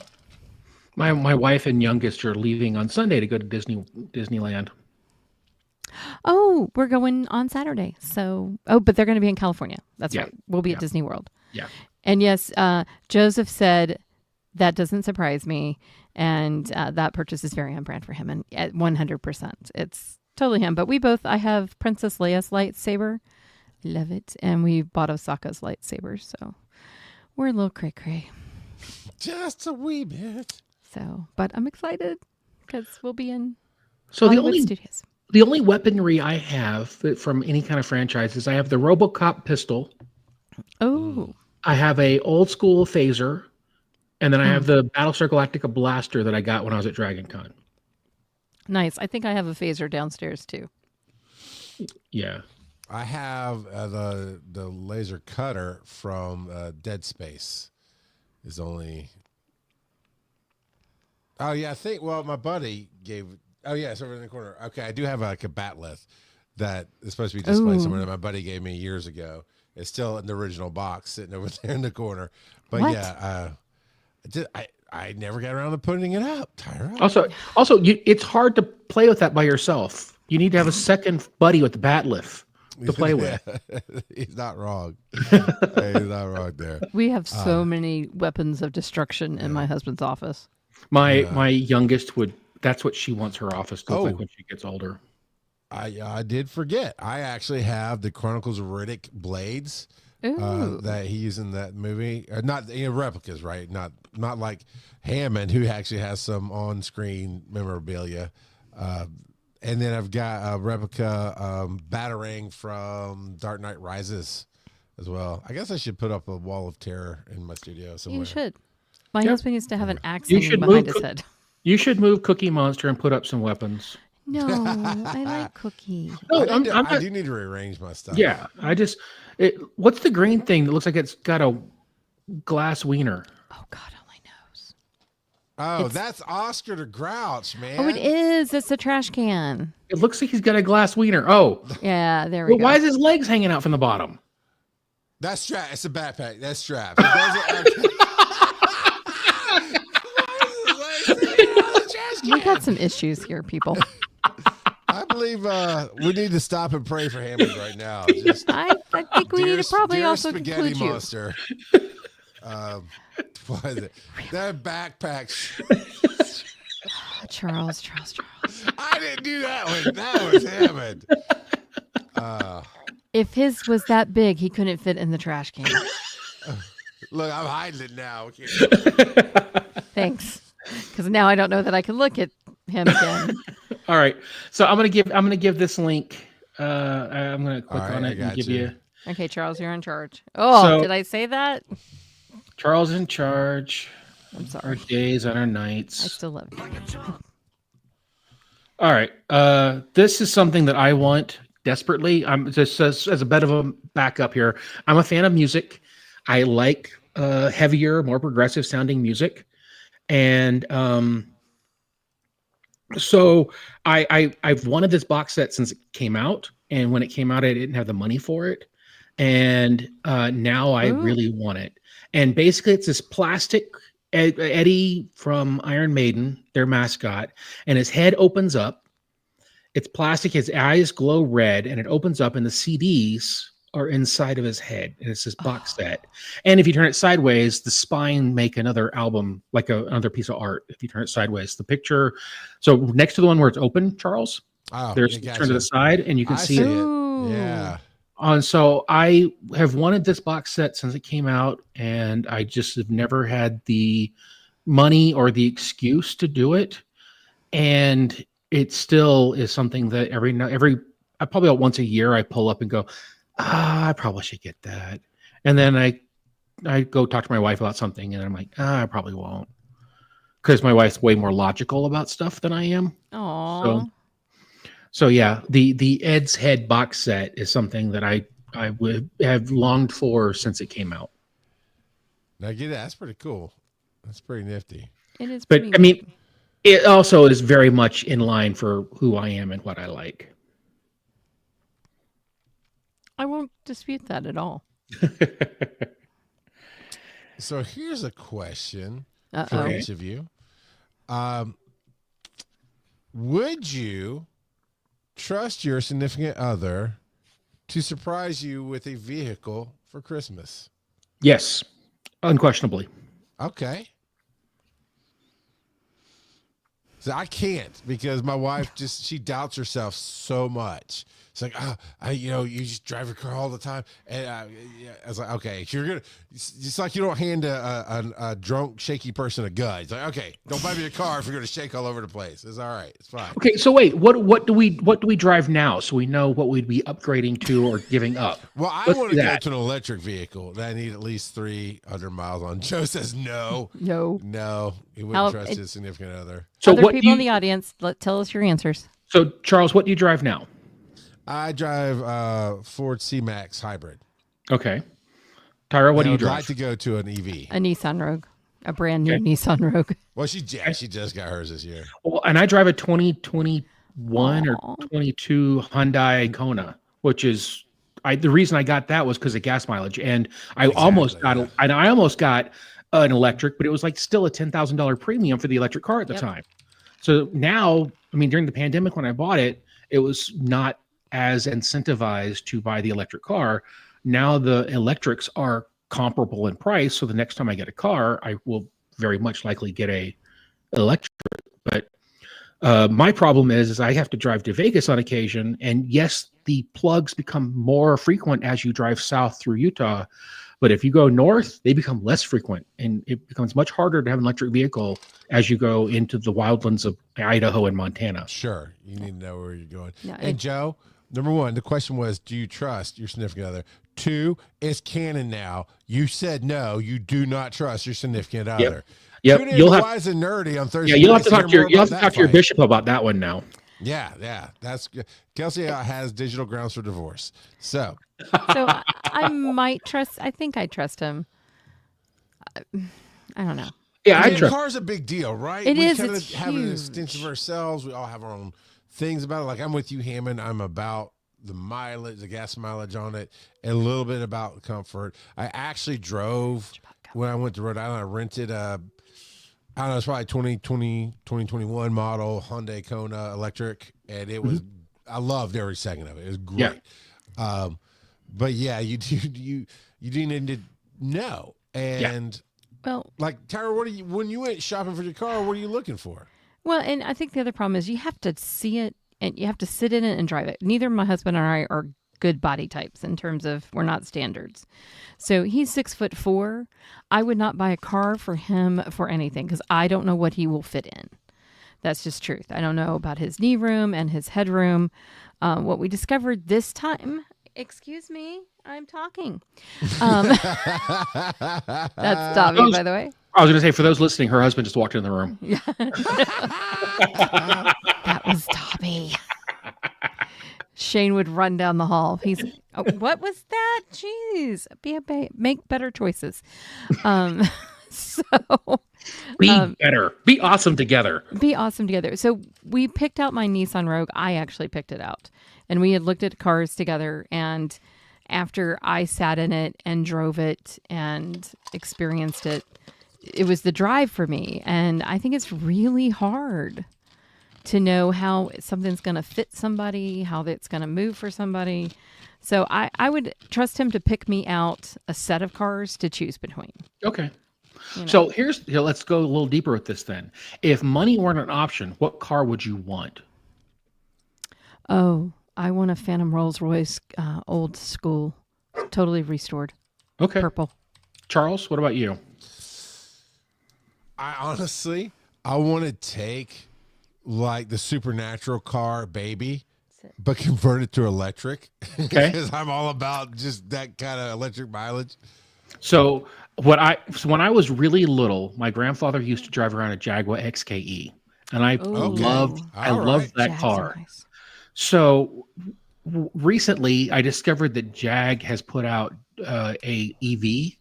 B: My wife and youngest are leaving on Sunday to go to Disneyland.
A: Oh, we're going on Saturday. But they're going to be in California. That's right. We'll be at Disney World.
B: Yeah.
A: And yes, Joseph said that doesn't surprise me. And that purchase is very on brand for him. And at 100%, it's totally him. But I have Princess Leia's lightsaber. Love it. And we bought Osaka's lightsaber. So we're a little cray-cray.
C: Just a wee bit.
A: So, but I'm excited because we'll be in
B: Hollywood
A: studios.
B: The only weaponry I have from any kind of franchise is I have the RoboCop pistol.
A: Oh.
B: I have a old school phaser. And then I have the Battlestar Galactica blaster that I got when I was at Dragon Con.
A: Nice. I think I have a phaser downstairs too.
B: Yeah.
C: I have the laser cutter from Dead Space. Is only. Oh yeah, my buddy gave. Oh yeah, it's over in the corner. Okay, I do have like a batleth that is supposed to be displayed somewhere that my buddy gave me years ago. It's still in the original box sitting over there in the corner. But I never got around to putting it up, Tyra.
B: Also, it's hard to play with that by yourself. You need to have a second buddy with the bat lift to play with.
C: He's not wrong. He's not wrong there.
A: We have so many weapons of destruction in my husband's office.
B: My youngest that's what she wants her office to look like when she gets older.
C: I did forget. I actually have the Chronicles of Riddick blades that he used in that movie. Not replicas, right? Not like Hammond, who actually has some on-screen memorabilia. And then I've got a replica Batarang from Dark Knight Rises as well. I guess I should put up a wall of terror in my studio somewhere.
A: You should. My husband used to have an axe hanging behind his head.
B: You should move Cookie Monster and put up some weapons.
A: No, I like Cookie.
C: No, I do need to rearrange my stuff.
B: Yeah, what's the green thing that looks like it's got a glass wiener?
A: Oh, God only knows.
C: Oh, that's Oscar the Grouch, man.
A: Oh, it is. It's a trash can.
B: It looks like he's got a glass wiener. Oh.
A: Yeah, there we go.
B: Why is his legs hanging out from the bottom?
C: That's strapped. It's a backpack. That's strapped.
A: We got some issues here, people.
C: I believe we need to stop and pray for Hammond right now.
A: I think we need to probably also
C: spaghetti
A: conclude
C: monster. What is it? That backpacks.
A: Charles.
C: I didn't do that one. That was Hammond.
A: If his was that big, he couldn't fit in the trash can.
C: Look, I'm hiding it now.
A: Thanks, because now I don't know that I can look at him again.
B: All right, so I'm gonna give this link. I'm gonna click on it and give you.
A: Okay, Charles, you're in charge. Oh, did I say that?
B: Charles in charge.
A: I'm sorry.
B: Our days and our nights.
A: I still love you.
B: All right, this is something that I want desperately. I'm just as a bit of a backup here. I'm a fan of music. I like heavier, more progressive sounding music, and so I've wanted this box set since it came out, and when it came out, I didn't have the money for it, and now I really want it. And basically, it's this plastic Eddie from Iron Maiden, their mascot, and his head opens up. It's plastic. His eyes glow red, and it opens up, and the CDs are inside of his head, and it's this box set. And if you turn it sideways, the spine make another album, like another piece of art. If you turn it sideways, the picture. So next to the one where it's open, Charles, there's turn to the side, and you can see it.
C: Yeah.
B: And so I have wanted this box set since it came out, and I just have never had the money or the excuse to do it. And it still is something that I probably about once a year I pull up and go, I probably should get that. And then I go talk to my wife about something, and I'm like, I probably won't, because my wife's way more logical about stuff than I am.
A: Aww.
B: So yeah, the Ed's Head box set is something that I would have longed for since it came out.
C: Now get it. That's pretty cool. That's pretty nifty.
A: It is.
B: But I mean, it also is very much in line for who I am and what I like.
A: I won't dispute that at all.
C: So here's a question
A: Uh-oh.
C: for each of you. Would you trust your significant other to surprise you with a vehicle for Christmas?
B: Yes, unquestionably.
C: Okay. So I can't, because my wife she doubts herself so much. It's like, you just drive your car all the time. And I was like, okay, it's like you don't hand a drunk, shaky person a gun. It's like, okay, don't buy me a car if you're going to shake all over the place. It's all right. It's fine.
B: Okay, so wait, what do we drive now, so we know what we'd be upgrading to or giving up?
C: Well, I want to go to an electric vehicle that I need at least 300 miles on. Joe says no. He wouldn't trust his significant other.
A: So other people in the audience, tell us your answers.
B: So Charles, what do you drive now?
C: I drive Ford C-Max hybrid.
B: Okay. Tyra, what do you drive?
C: I'd like to go to an EV.
A: A Nissan Rogue. A brand new Nissan Rogue.
C: Well, she just got hers this year.
B: Well, and I drive a 2021 or 22 Hyundai Kona, which is the reason I got that was because of gas mileage, and I almost got an electric, but it was like still a $10,000 premium for the electric car at the time. So now, I mean, during the pandemic when I bought it, it was not as incentivized to buy the electric car. Now the electrics are comparable in price. So the next time I get a car, I will very much likely get a electric. But my problem is I have to drive to Vegas on occasion. And yes, the plugs become more frequent as you drive south through Utah. But if you go north, they become less frequent. And it becomes much harder to have an electric vehicle as you go into the wildlands of Idaho and Montana.
C: Sure. You need to know where you're going.
A: Yeah,
C: and Joe, number one, the question was, do you trust your significant other? 2, it's canon now. You said no, you do not trust your significant other.
B: Yep.
C: Tune in Wise and Nerdy on Thursday.
B: Yeah, you'll have to talk to your bishop about that one now.
C: Yeah. That's good. Kelsey has digital grounds for divorce. So
A: I might trust. I think I trust him. I don't know.
B: Yeah,
C: I mean, a car's a big deal, right?
A: It is.
C: Kind of
A: It's
C: have an
A: huge.
C: extension of ourselves. We all have our own things about it. Like I'm with you, Hammond. I'm about the mileage, the gas mileage on it, and a little bit about the comfort. I actually drove when I went to Rhode Island. I rented a, I don't know, it's probably 2021 model Hyundai Kona electric, and it was, I loved every second of it. It was great. Yeah. But yeah, you do need to know. And
A: well,
C: like Tyra, when you went shopping for your car, what are you looking for?
A: Well, and I think the other problem is you have to see it and you have to sit in it and drive it. Neither my husband or I are good body types in terms of we're not standards. So he's 6'4". I would not buy a car for him for anything because I don't know what he will fit in. That's just truth. I don't know about his knee room and his head room. What we discovered this time, excuse me, I'm talking. That's Dobby, by the way.
B: I was going to say, for those listening, her husband just walked in the room.
A: Yeah. That was Dobby. Shane would run down the hall. He's, oh, what was that? Jeez, make better choices. So
B: be better, be awesome together.
A: Be awesome together. So we picked out my Nissan Rogue. I actually picked it out, and we had looked at cars together. And after I sat in it and drove it and experienced it, it was the drive for me. And I think it's really hard to know how something's going to fit somebody, how it's going to move for somebody. So I would trust him to pick me out a set of cars to choose between.
B: Okay.
A: You know?
B: So let's go a little deeper with this then. If money weren't an option, what car would you want?
A: Oh, I want a Phantom Rolls Royce, old school, totally restored.
B: Okay.
A: Purple.
B: Charles, what about you?
C: I want to take like the supernatural car baby, but convert it to electric.
B: Okay.
C: Because I'm all about just that kind of electric mileage.
B: So when I was really little, my grandfather used to drive around a Jaguar XKE, and I loved that car. Nice. So recently, I discovered that Jag has put out a EV.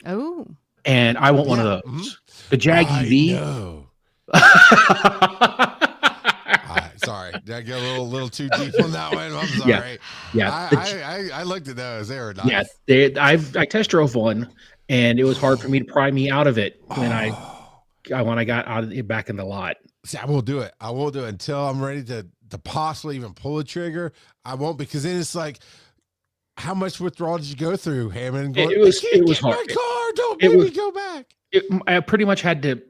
A: Oh.
B: And I want one of those. Mm-hmm. The Jag EV.
C: No. Sorry, did I get a little too deep on that one? I'm sorry.
B: Yeah.
C: I looked at those. They were nice.
B: Yeah, I test drove one, and it was hard for me to pry me out of it when I got out of it back in the lot.
C: See, I won't do it. I won't do it until I'm ready to possibly even pull a trigger. I won't, because then it's like, how much withdrawal did you go through, Hammond?
B: It was hard.
C: My car, don't make me go back.
B: I pretty much had to,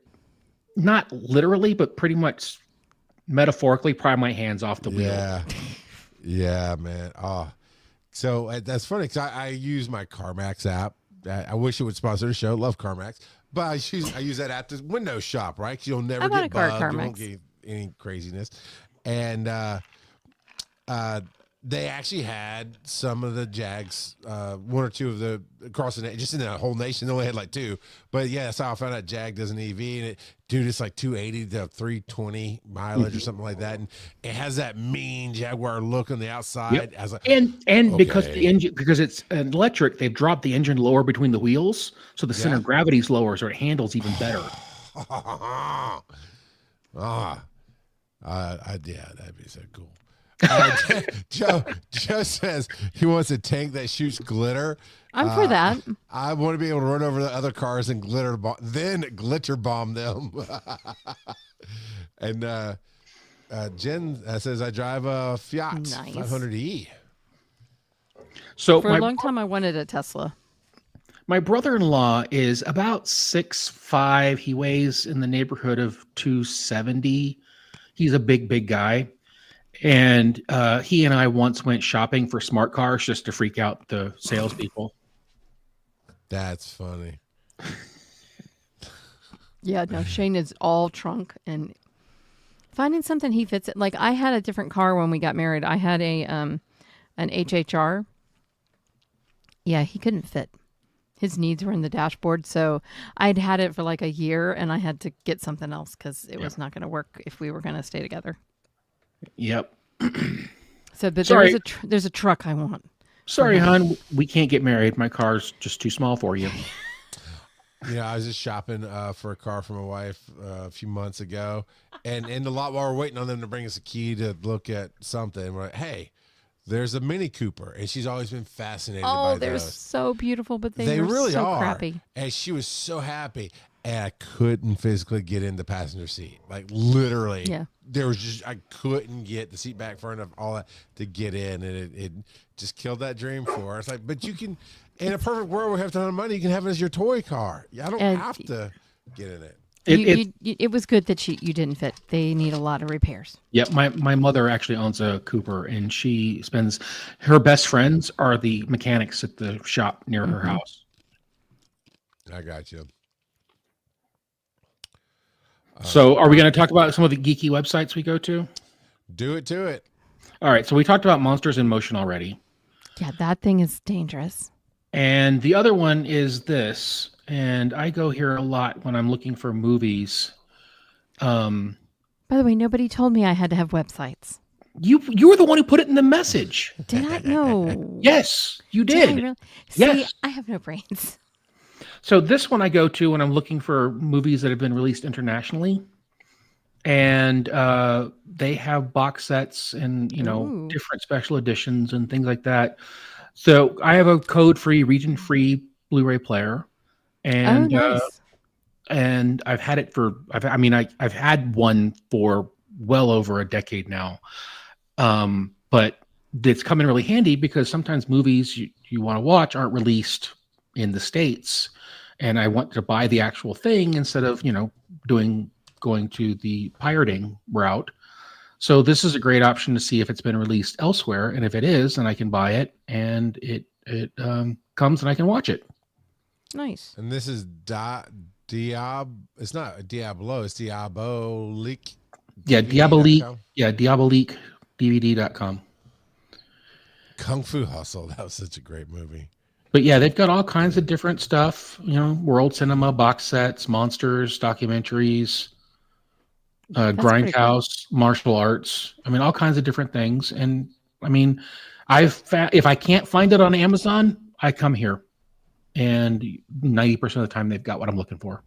B: not literally, but pretty much metaphorically, pry my hands off the wheel.
C: Yeah, man. So that's funny because I use my CarMax app. I wish it would sponsor the show. Love CarMax, but I use that app to window shop, right? Because you'll never get bugged. You won't get any craziness. And they actually had some of the Jags, one or two of the across the just in the whole nation. They only had like 2, but yeah, that's how I found out Jag does an EV, and it's like 280 to 320 mileage or something like that, and it has that mean Jaguar look on the outside.
B: Yep. Because the engine, because it's an electric, they've dropped the engine lower between the wheels, so the center of gravity is lower, so it handles even better.
C: Yeah, that'd be so cool. Joe says he wants a tank that shoots glitter.
A: I'm for that.
C: I want to be able to run over the other cars and glitter bomb them. And Jen says I drive a Fiat 500e.
B: So
A: for a long time, I wanted a Tesla.
B: My brother-in-law is about 6'5". He weighs in the neighborhood of 270. He's a big guy. And he and I once went shopping for smart cars just to freak out the salespeople.
C: That's funny.
A: Yeah, no, Shane is all trunk and finding something he fits it. Like I had a different car when we got married. I had an HHR. Yeah, he couldn't fit. His needs were in the dashboard, so I'd had it for like a year, and I had to get something else because it was not going to work if we were going to stay together.
B: Yep.
A: So, but there's a truck I want.
B: Sorry, hon, we can't get married. My car's just too small for you.
C: Yeah, I was just shopping for a car for my wife a few months ago, and in the lot while we're waiting on them to bring us a key to look at something, we're like, hey, there's a Mini Cooper, and she's always been fascinated by those.
A: Oh, they're so beautiful, but they
C: really
A: so
C: are.
A: crappy.
C: And she was so happy, and I couldn't physically get in the passenger seat. Like literally, there was just I couldn't get the seat back far enough, all that to get in, and it just killed that dream for her. It's like, but you can, in a perfect world, where we have a ton of money, you can have it as your toy car. I don't have to get in it.
A: It was good that you didn't fit. They need a lot of repairs.
B: Yeah, my mother actually owns a Cooper, and she spends her best friends are the mechanics at the shop near her house.
C: I got you.
B: So are we going to talk about some of the geeky websites we go to?
C: Do it to it.
B: All right. So we talked about Monsters in Motion already.
A: Yeah, that thing is dangerous.
B: And the other one is this. And I go here a lot when I'm looking for movies.
A: By the way, nobody told me I had to have websites.
B: You were the one who put it in the message.
A: Did I? No.
B: Yes, you did.
A: I really?
B: Yes.
A: See, I have no brains.
B: So this one I go to when I'm looking for movies that have been released internationally. And they have box sets and, different special editions and things like that. So I have a code-free, region-free Blu-ray player. And
A: nice.
B: And I've had it for I've had one for well over a decade now. But it's come in really handy because sometimes movies you want to watch aren't released in the States, and I want to buy the actual thing instead of going to the pirating route. So this is a great option to see if it's been released elsewhere, and if it is, then I can buy it, and it comes and I can watch it.
A: Nice.
C: And this is it's not Diablo, it's Diabolique.
B: Yeah, Diabolique. Yeah, DiaboliqueDVD.com.
C: Kung Fu Hustle. That was such a great movie.
B: But yeah, they've got all kinds of different stuff. World cinema, box sets, monsters, documentaries, grindhouse, martial arts. All kinds of different things. And if I can't find it on Amazon, I come here. And 90% of the time, they've got what I'm looking for.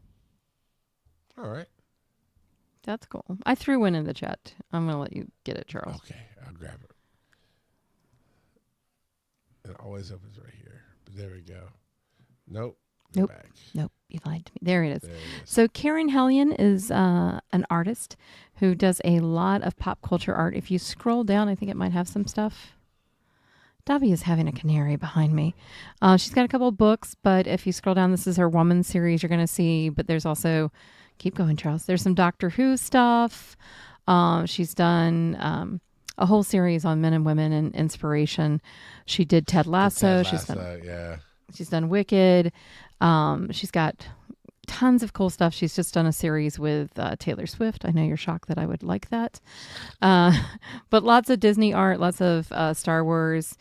C: All right.
A: That's cool. I threw one in the chat. I'm going to let you get it, Charles.
C: Okay, I'll grab it. It always opens right here. But there we go. Nope. Back.
A: Nope. You lied to me. There it is. So Karen Hellion is an artist who does a lot of pop culture art. If you scroll down, I think it might have some stuff. Davi is having a canary behind me. She's got a couple of books, but if you scroll down, this is her woman series you're going to see. But there's also, keep going, Charles. There's some Doctor Who stuff. She's done a whole series on men and women and inspiration. She did Ted Lasso. She's done Wicked. She's got tons of cool stuff. She's just done a series with Taylor Swift. I know you're shocked that I would like that. But lots of Disney art, lots of Star Wars.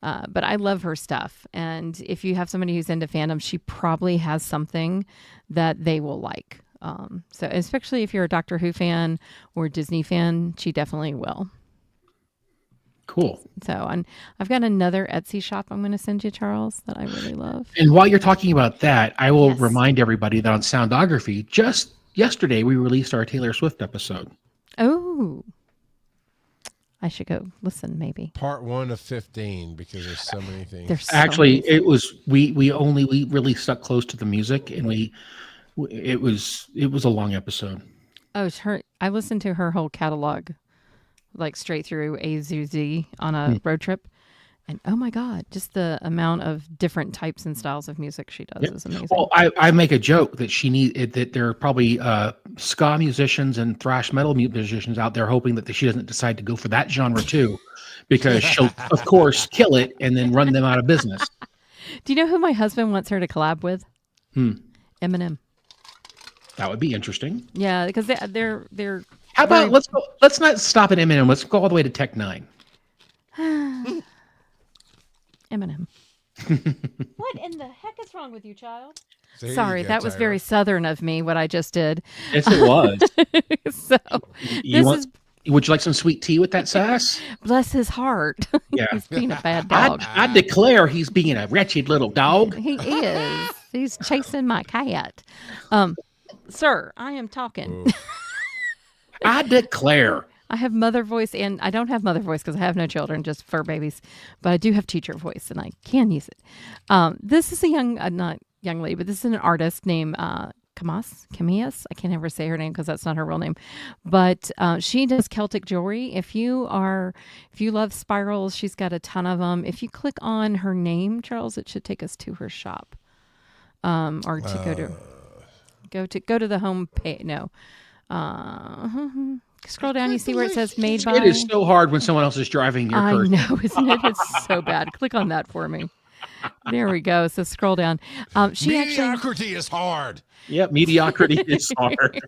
A: But I love her stuff. And if you have somebody who's into fandom, she probably has something that they will like. So especially if you're a Doctor Who fan or Disney fan, she definitely will.
B: Cool.
A: So I've got another Etsy shop I'm going to send you, Charles, that I really love.
B: And while you're talking about that, I will remind everybody that on Soundography, just yesterday, we released our Taylor Swift episode.
A: Oh. I should go listen maybe.
C: Part 1 of 15 because there's so many things.
A: There's so
B: Actually,
A: many
B: it was we really stuck close to the music, and it was a long episode.
A: Oh, it's her. I listened to her whole catalog, like straight through A to Z on a road trip. And oh my God, just the amount of different types and styles of music she does is amazing.
B: Well, I make a joke that that there are probably ska musicians and thrash metal musicians out there hoping that she doesn't decide to go for that genre too, because she'll of course kill it and then run them out of business.
A: Do you know who my husband wants her to collab with? Eminem.
B: That would be interesting.
A: Yeah, because they're.
B: How about let's not stop at Eminem. Let's go all the way to Tech Nine.
A: Eminem. What in the heck is wrong with you, child?
C: So
A: Sorry, that was very Southern of me, what I just did.
B: Yes, it was.
A: So,
B: would you like some sweet tea with that sass?
A: Bless his heart.
B: Yeah.
A: He's being a bad dog.
B: I declare he's being a wretched little dog.
A: He is. He's chasing my cat. Sir, I am talking.
B: I declare.
A: I have mother voice, and I don't have mother voice because I have no children, just fur babies. But I do have teacher voice, and I can use it. This is a not young lady, but this is an artist named Camias. I can't ever say her name because that's not her real name. But she does Celtic jewelry. If you love spirals, she's got a ton of them. If you click on her name, Charles, it should take us to her shop, or to go to the home page. No. Scroll down, you see where it says made by.
B: It is so hard when someone else is driving your car.
A: I know, isn't it? It's so bad. Click on that for me. There we go. So scroll down.
C: Mediocrity is hard.
B: Yep, mediocrity is hard.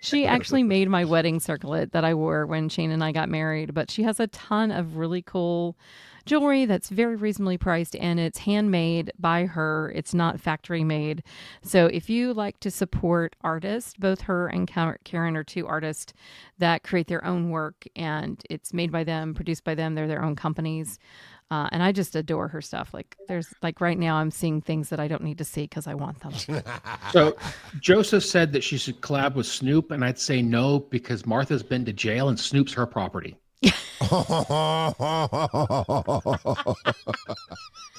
A: She actually made my wedding circlet that I wore when Shane and I got married, but she has a ton of really cool jewelry that's very reasonably priced, and it's handmade by her. It's not factory made. So if you like to support artists, both her and Karen are two artists that create their own work, and it's made by them, produced by them. They're their own companies. And I just adore her stuff. Right now I'm seeing things that I don't need to see because I want them.
B: So Joseph said that she should collab with Snoop, and I'd say no because Martha's been to jail and Snoop's her property.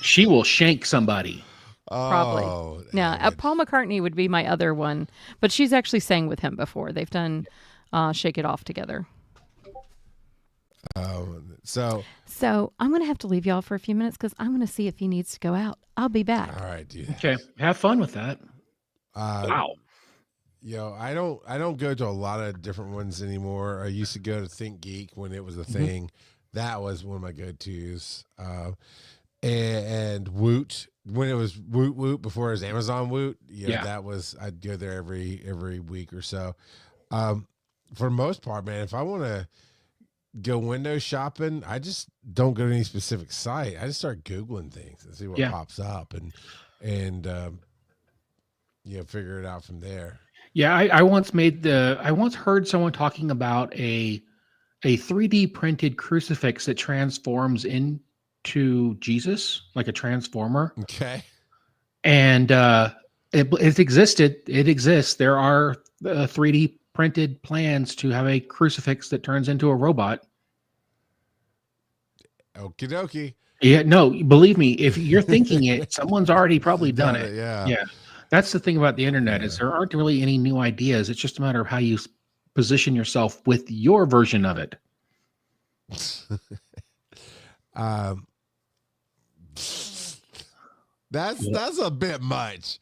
B: She will shank somebody.
A: Probably. Now, Paul McCartney would be my other one, but she's actually sang with him before. They've done Shake It Off together.
C: So
A: I'm going to have to leave y'all for a few minutes because I'm going to see if he needs to go out. I'll be back.
C: All right, dude.
B: Okay, have fun with that. Wow.
C: I don't go to a lot of different ones anymore. I used to go to Think Geek when it was a thing. That was one of my go-tos. And Woot when it was Woot Woot before it was Amazon Woot. That was, I'd go there every week or so. For the most part, man, if I want to go window shopping, I just don't go to any specific site. I just start Googling things and see what pops up and figure it out from there.
B: Yeah, I once heard someone talking about a 3D printed crucifix that transforms into Jesus, like a transformer.
C: Okay.
B: And it existed. It exists. There are 3D printed plans to have a crucifix that turns into a robot.
C: Okie dokie.
B: Yeah, no, believe me, if you're thinking it, someone's already probably done it.
C: Yeah.
B: That's the thing about the internet is there aren't really any new ideas. It's just a matter of how you position yourself with your version of it.
C: That's a bit much.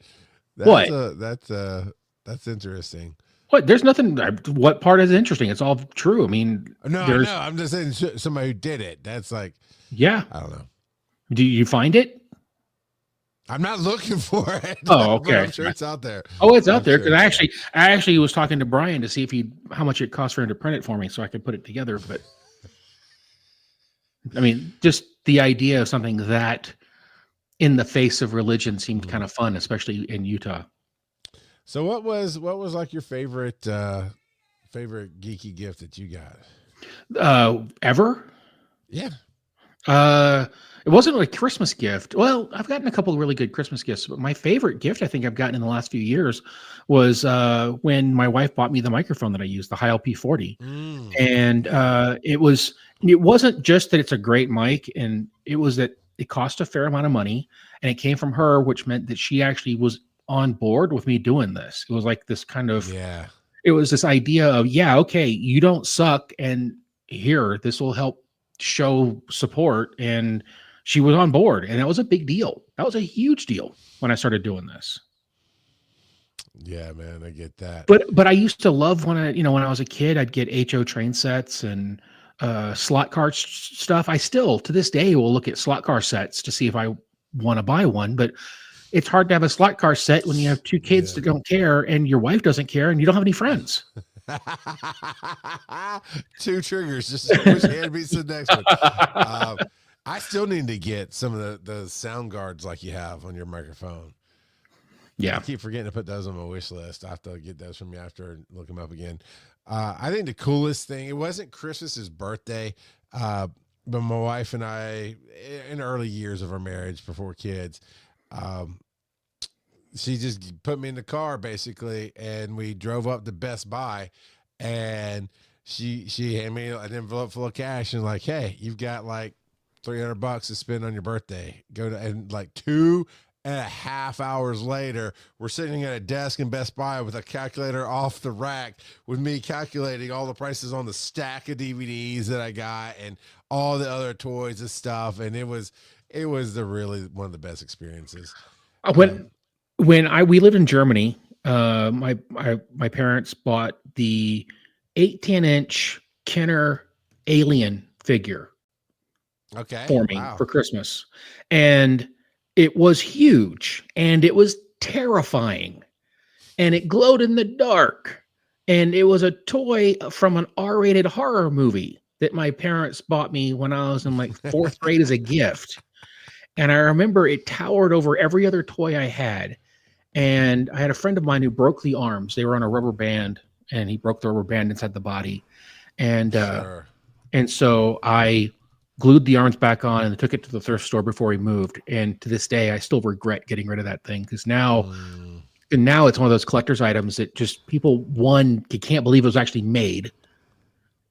C: That's interesting.
B: What? There's nothing. What part is interesting? It's all true. I mean,
C: no. I'm just saying somebody who did it. That's like,
B: yeah.
C: I don't know.
B: Do you find it?
C: I'm not looking for it.
B: Oh, okay.
C: I'm sure it's out there.
B: Oh, it's out there because I actually was talking to Brian to see if how much it cost for him to print it for me so I could put it together. But I mean, just the idea of something that in the face of religion seemed kind of fun, especially in Utah.
C: So what was like your favorite geeky gift that you got?
B: Ever?
C: Yeah.
B: It It wasn't a Christmas gift. Well, I've gotten a couple of really good Christmas gifts, but my favorite gift I think I've gotten in the last few years was when my wife bought me the microphone that I use, the High LP40. And it wasn't just that it's a great mic, and it was that it cost a fair amount of money, and it came from her, which meant that she actually was on board with me doing this. It was like this kind of it was this idea of, okay, you don't suck, and here, this will help show support. And she was on board, and that was a big deal. That was a huge deal when I started doing this.
C: Yeah, man, I get that.
B: But I used to love when I was a kid, I'd get HO train sets and slot car stuff. I still, to this day, will look at slot car sets to see if I want to buy one. But it's hard to have a slot car set when you have two kids that don't care, and your wife doesn't care, and you don't have any friends.
C: Two triggers, just which hand beats the next one. I still need to get some of the sound guards like you have on your microphone.
B: Yeah,
C: I keep forgetting to put those on my wish list. I have to get those from you after and look them up again. I think the coolest thing, it wasn't Christmas's birthday, but my wife and I, in the early years of our marriage before kids, she just put me in the car basically, and we drove up to Best Buy, and she handed me an envelope full of cash and like, hey, you've got like $300 to spend on your birthday. Go to, and like 2.5 hours later, we're sitting at a desk in Best Buy with a calculator off the rack with me calculating all the prices on the stack of DVDs that I got and all the other toys and stuff. And it was really one of the best experiences.
B: When we lived in Germany, my parents bought the 8-10-inch Kenner Alien figure for me for Christmas. And it was huge, and it was terrifying, and it glowed in the dark, and it was a toy from an R-rated horror movie that my parents bought me when I was in like 4th grade as a gift. And I remember it towered over every other toy I had. And I had a friend of mine who broke the arms. They were on a rubber band, and he broke the rubber band inside the body. And and so I glued the arms back on and took it to the thrift store before he moved. And to this day, I still regret getting rid of that thing, because now it's one of those collector's items that just people, one, can't believe it was actually made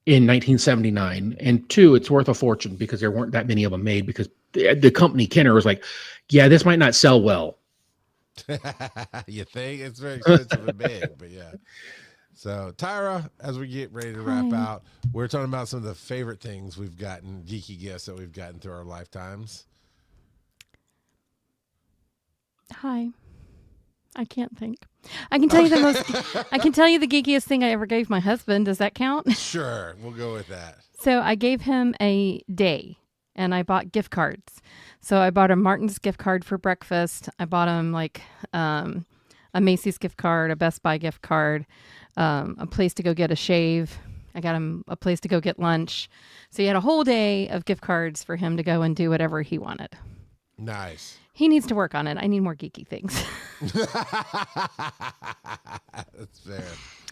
B: in 1979. And two, it's worth a fortune because there weren't that many of them made, because the company Kenner was like, yeah, this might not sell well.
C: You think? It's very expensive and big, but yeah. So, Tyra, as we get ready to wrap out, we're talking about some of the favorite things we've gotten, geeky gifts that we've gotten through our lifetimes.
A: Hi. I can't think. I can tell you I can tell you the geekiest thing I ever gave my husband. Does that count?
C: Sure. We'll go with that.
A: So I gave him a day, and I bought gift cards. So I bought a Martin's gift card for breakfast. I bought him like a Macy's gift card, a Best Buy gift card, a place to go get a shave. I got him a place to go get lunch. So he had a whole day of gift cards for him to go and do whatever he wanted.
C: Nice.
A: He needs to work on it. I need more geeky things.
C: That's fair.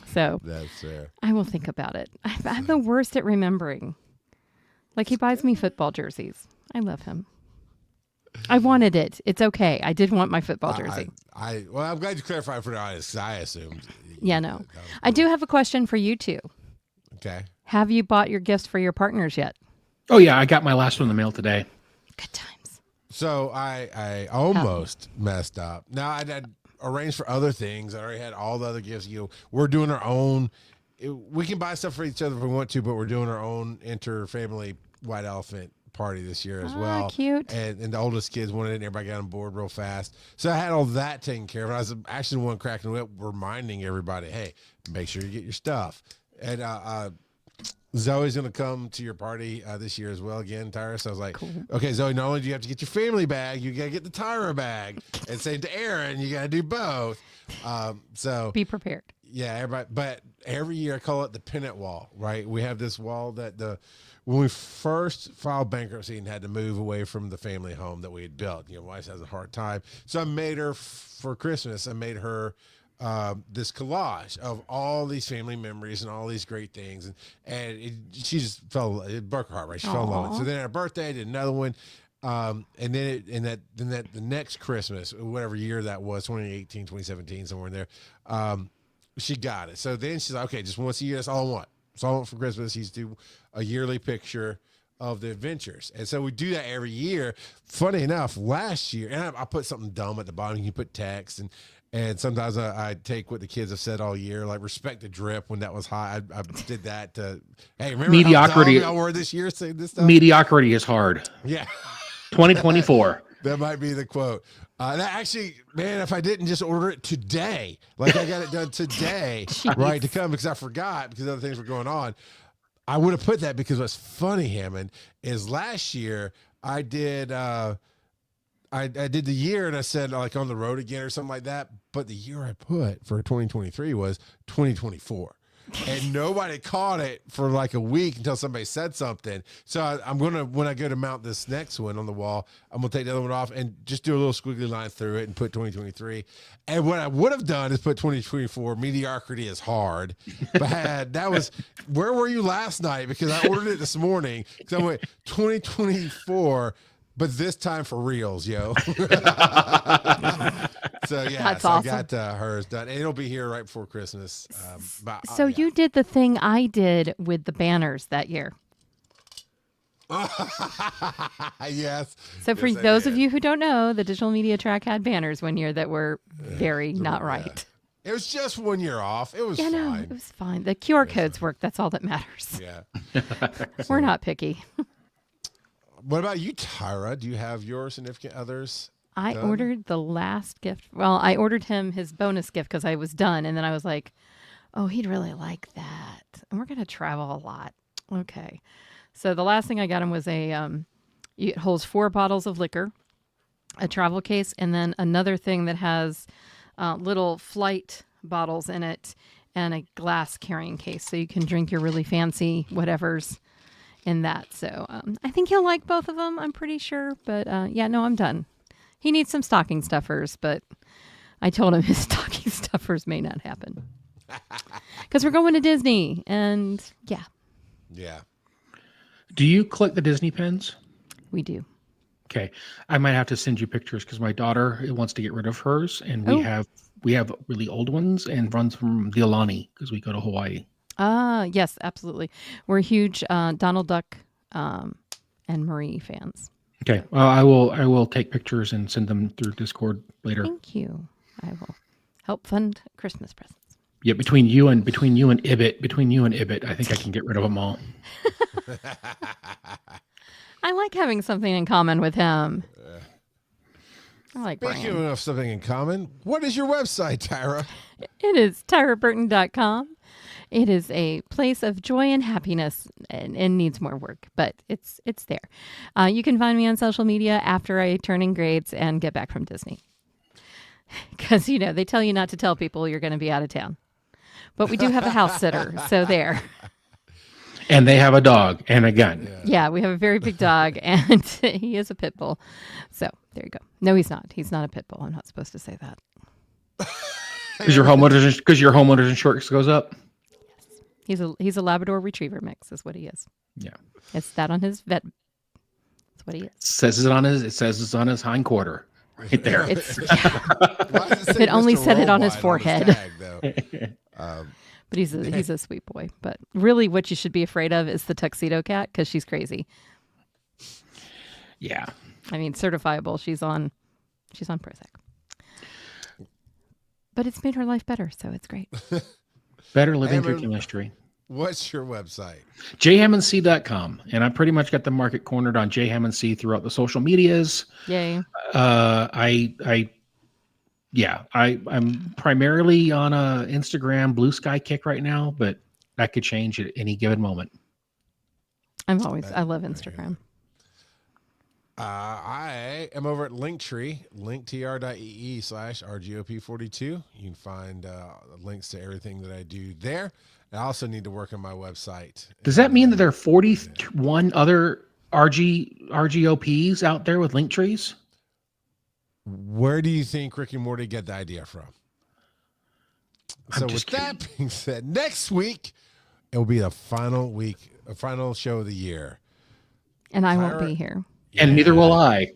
A: So
C: that's fair.
A: I will think about it. I'm the worst at remembering. Like, he buys me football jerseys. I love him. I wanted it. It's okay. I did want my football jersey.
C: Well, I'm glad you clarified for the audience. I assumed.
A: Yeah, no. I do have a question for you two.
C: Okay.
A: Have you bought your gifts for your partners yet?
B: Oh yeah, I got my last one in the mail today.
A: Good times.
C: So I almost messed up. Now I'd arranged for other things. I already had all the other gifts. We're doing our own. We can buy stuff for each other if we want to, but we're doing our own inter-family white elephant party this year as well.
A: Cute.
C: And the oldest kids wanted it, and everybody got on board real fast. So I had all that taken care of. I was actually the one cracking the whip, reminding everybody, hey, make sure you get your stuff. And Zoe's going to come to your party this year as well again, Tyra. So I was like, cool. Okay, Zoe, not only do you have to get your family bag, you got to get the Tyra bag. And same to Aaron, you got to do both. So
A: be prepared.
C: Yeah, everybody. But every year I call it the pennant wall, right? We have this wall that when we first filed bankruptcy and had to move away from the family home that we had built, wife has a hard time. So I made her for Christmas. I made her this collage of all these family memories and all these great things, and she just it broke her heart, right? She fell in love with it. So then at her birthday, I did another one. And then the next Christmas, whatever year that was, 2018, 2017, somewhere in there, she got it. So then she's like, okay, just once a year, that's all I want. That's all I want for Christmas. He's do a yearly picture of the adventures. And so we do that every year. Funny enough, last year, and I put something dumb at the bottom. You can put text, and sometimes I take what the kids have said all year, like respect the drip when that was high. I did that to, hey, remember
B: mediocrity.
C: How dumb y'all were this year saying this stuff?
B: Mediocrity is hard.
C: Yeah.
B: 2024.
C: That might be the quote. That actually, man, if I didn't just order it today, like I got it done today, right, to come because I forgot because other things were going on, I would have put that because what's funny, Hammond, is last year I did I did the year and I said like on the road again or something like that, but the year I put for 2023 was 2024. And nobody caught it for like a week until somebody said something. So I'm going to, when I go to mount this next one on the wall, I'm going to take the other one off and just do a little squiggly line through it and put 2023. And what I would have done is put 2024, mediocrity is hard. But where were you last night? Because I ordered it this morning. So I went 2024, but this time for reals, yo. So yeah,
A: That's
C: so
A: awesome.
C: I got hers done. And it'll be here right before Christmas.
A: So you did the thing I did with the banners that year.
C: Yes.
A: So for those of you who don't know, the digital media track had banners one year that were very not right.
C: It was just 1 year off. It was fine.
A: No, it was fine. The QR codes work. That's all that matters.
C: Yeah.
A: We're not picky.
C: What about you, Tyra? Do you have your significant others?
A: I
C: done?
A: ordered the last gift. Well, I ordered him his bonus gift because I was done. And then I was like, oh, he'd really like that. And we're going to travel a lot. Okay. So the last thing I got him was it holds 4 bottles of liquor, a travel case, and then another thing that has little flight bottles in it and a glass carrying case. So you can drink your really fancy whatever's in that. So I think he'll like both of them. I'm pretty sure. But I'm done. He needs some stocking stuffers, but I told him his stocking stuffers may not happen because we're going to Disney, and yeah.
B: Do you collect the Disney pins?
A: We do.
B: Okay, I might have to send you pictures because my daughter wants to get rid of hers, and we have really old ones and runs from the Alani because we go to Hawaii.
A: Yes, absolutely. We're huge Donald Duck and Marie fans.
B: Okay. Well, I will take pictures and send them through Discord later.
A: Thank you. I will help fund Christmas presents.
B: Yeah, between you and Ibit, I think I can get rid of them all.
A: I like having something in common with him. I like
C: Speaking
A: Brian.
C: of something in common, what is your website, Tyra?
A: It is tyraburton.com. It is a place of joy and happiness and needs more work, but it's there. You can find me on social media after I turn in grades and get back from Disney. Because, they tell you not to tell people you're going to be out of town. But we do have a house sitter, so there.
B: And they have a dog and a gun.
A: Yeah, we have a very big dog, and he is a pit bull. So there you go. No, he's not. He's not a pit bull. I'm not supposed to say that.
B: Because your homeowners insurance goes up?
A: He's a Labrador Retriever mix, is what he is.
B: Yeah.
A: It's that on his vet. That's what he is.
B: It says it's on his hind quarter. Right there.
A: It only said it on his forehead. But he's a sweet boy. But really what you should be afraid of is the tuxedo cat because she's crazy.
B: Yeah.
A: I mean, certifiable. She's on Prozac. But it's made her life better, so it's great.
B: Better living through chemistry.
C: What's your website?
B: jhammondc.com. And I pretty much got the market cornered on jhammondc throughout the social medias.
A: Yay.
B: I'm primarily on a Instagram Blue Sky kick right now, but that could change at any given moment.
A: I love Instagram.
C: I am over at Linktree, linktr.ee/rgop42. You can find links to everything that I do there. I also need to work on my website.
B: Does that mean that there are 41 other RGOPs out there with link trees?
C: Where do you think Rick and Morty get the idea from? So with that being said, next week it will be the final show of the year.
A: And I won't be here.
B: And neither will I.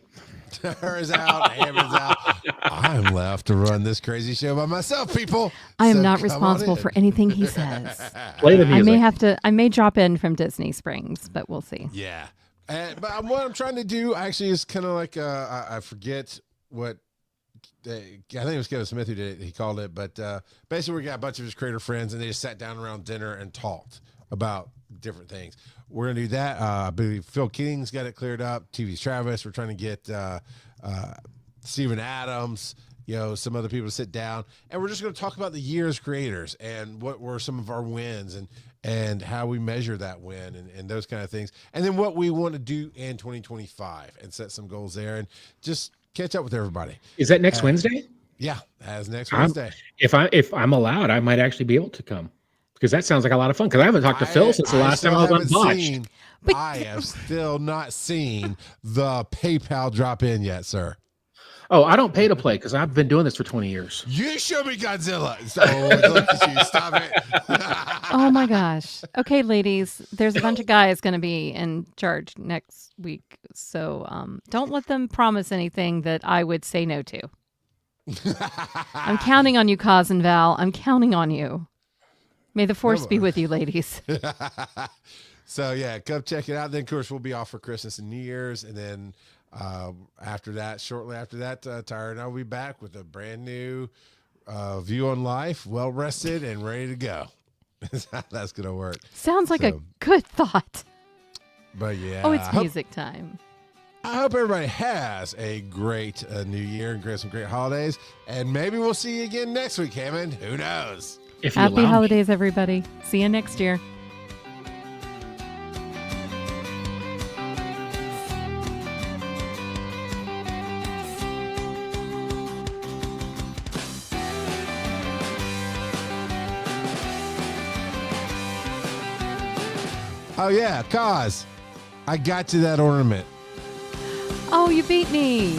C: Tara's out. Hammond's out. I'm left to run this crazy show by myself, people.
A: I am
C: So
A: not
C: come
A: responsible
C: on in.
A: for anything he says.
B: Play the music.
A: I may drop in from Disney Springs, but we'll see.
C: Yeah. But what I'm trying to do actually is kind of like, I forget what, I think it was Kevin Smith who did it. He called it, but basically we got a bunch of his creator friends and they just sat down around dinner and talked about different things. We're going to do that. I believe Phil King's got it cleared up. TV's Travis. We're trying to get Steven Adams, some other people to sit down. And we're just going to talk about the year as creators and what were some of our wins and how we measure that win and those kind of things. And then what we want to do in 2025 and set some goals there and just catch up with everybody.
B: Is that next Wednesday?
C: Yeah, as next Wednesday.
B: If I'm allowed, I might actually be able to come. Because that sounds like a lot of fun. Because I haven't talked to Phil since the last time I was on Botched.
C: I have still not seen the PayPal drop in yet, sir.
B: Oh, I don't pay to play because I've been doing this for 20 years.
C: You show me Godzilla. Look at you. Stop it.
A: Oh, my gosh. Okay, ladies, there's a bunch of guys going to be in charge next week. So don't let them promise anything that I would say no to. I'm counting on you, Kaz and Val. I'm counting on you. May the force be with you, ladies.
C: So, yeah, come check it out. Then, of course, we'll be off for Christmas and New Year's. And then shortly after that, Tyra and I will be back with a brand new view on life, well-rested and ready to go. That's going to work.
A: Sounds like a good thought.
C: But, yeah.
A: Oh, it's music time.
C: I hope everybody has a great new year and some great holidays. And maybe we'll see you again next week, Hammond. Who knows?
A: Happy holidays, everybody. See you next year.
C: Oh, yeah, Kaz, I got you that ornament.
A: Oh, you beat me.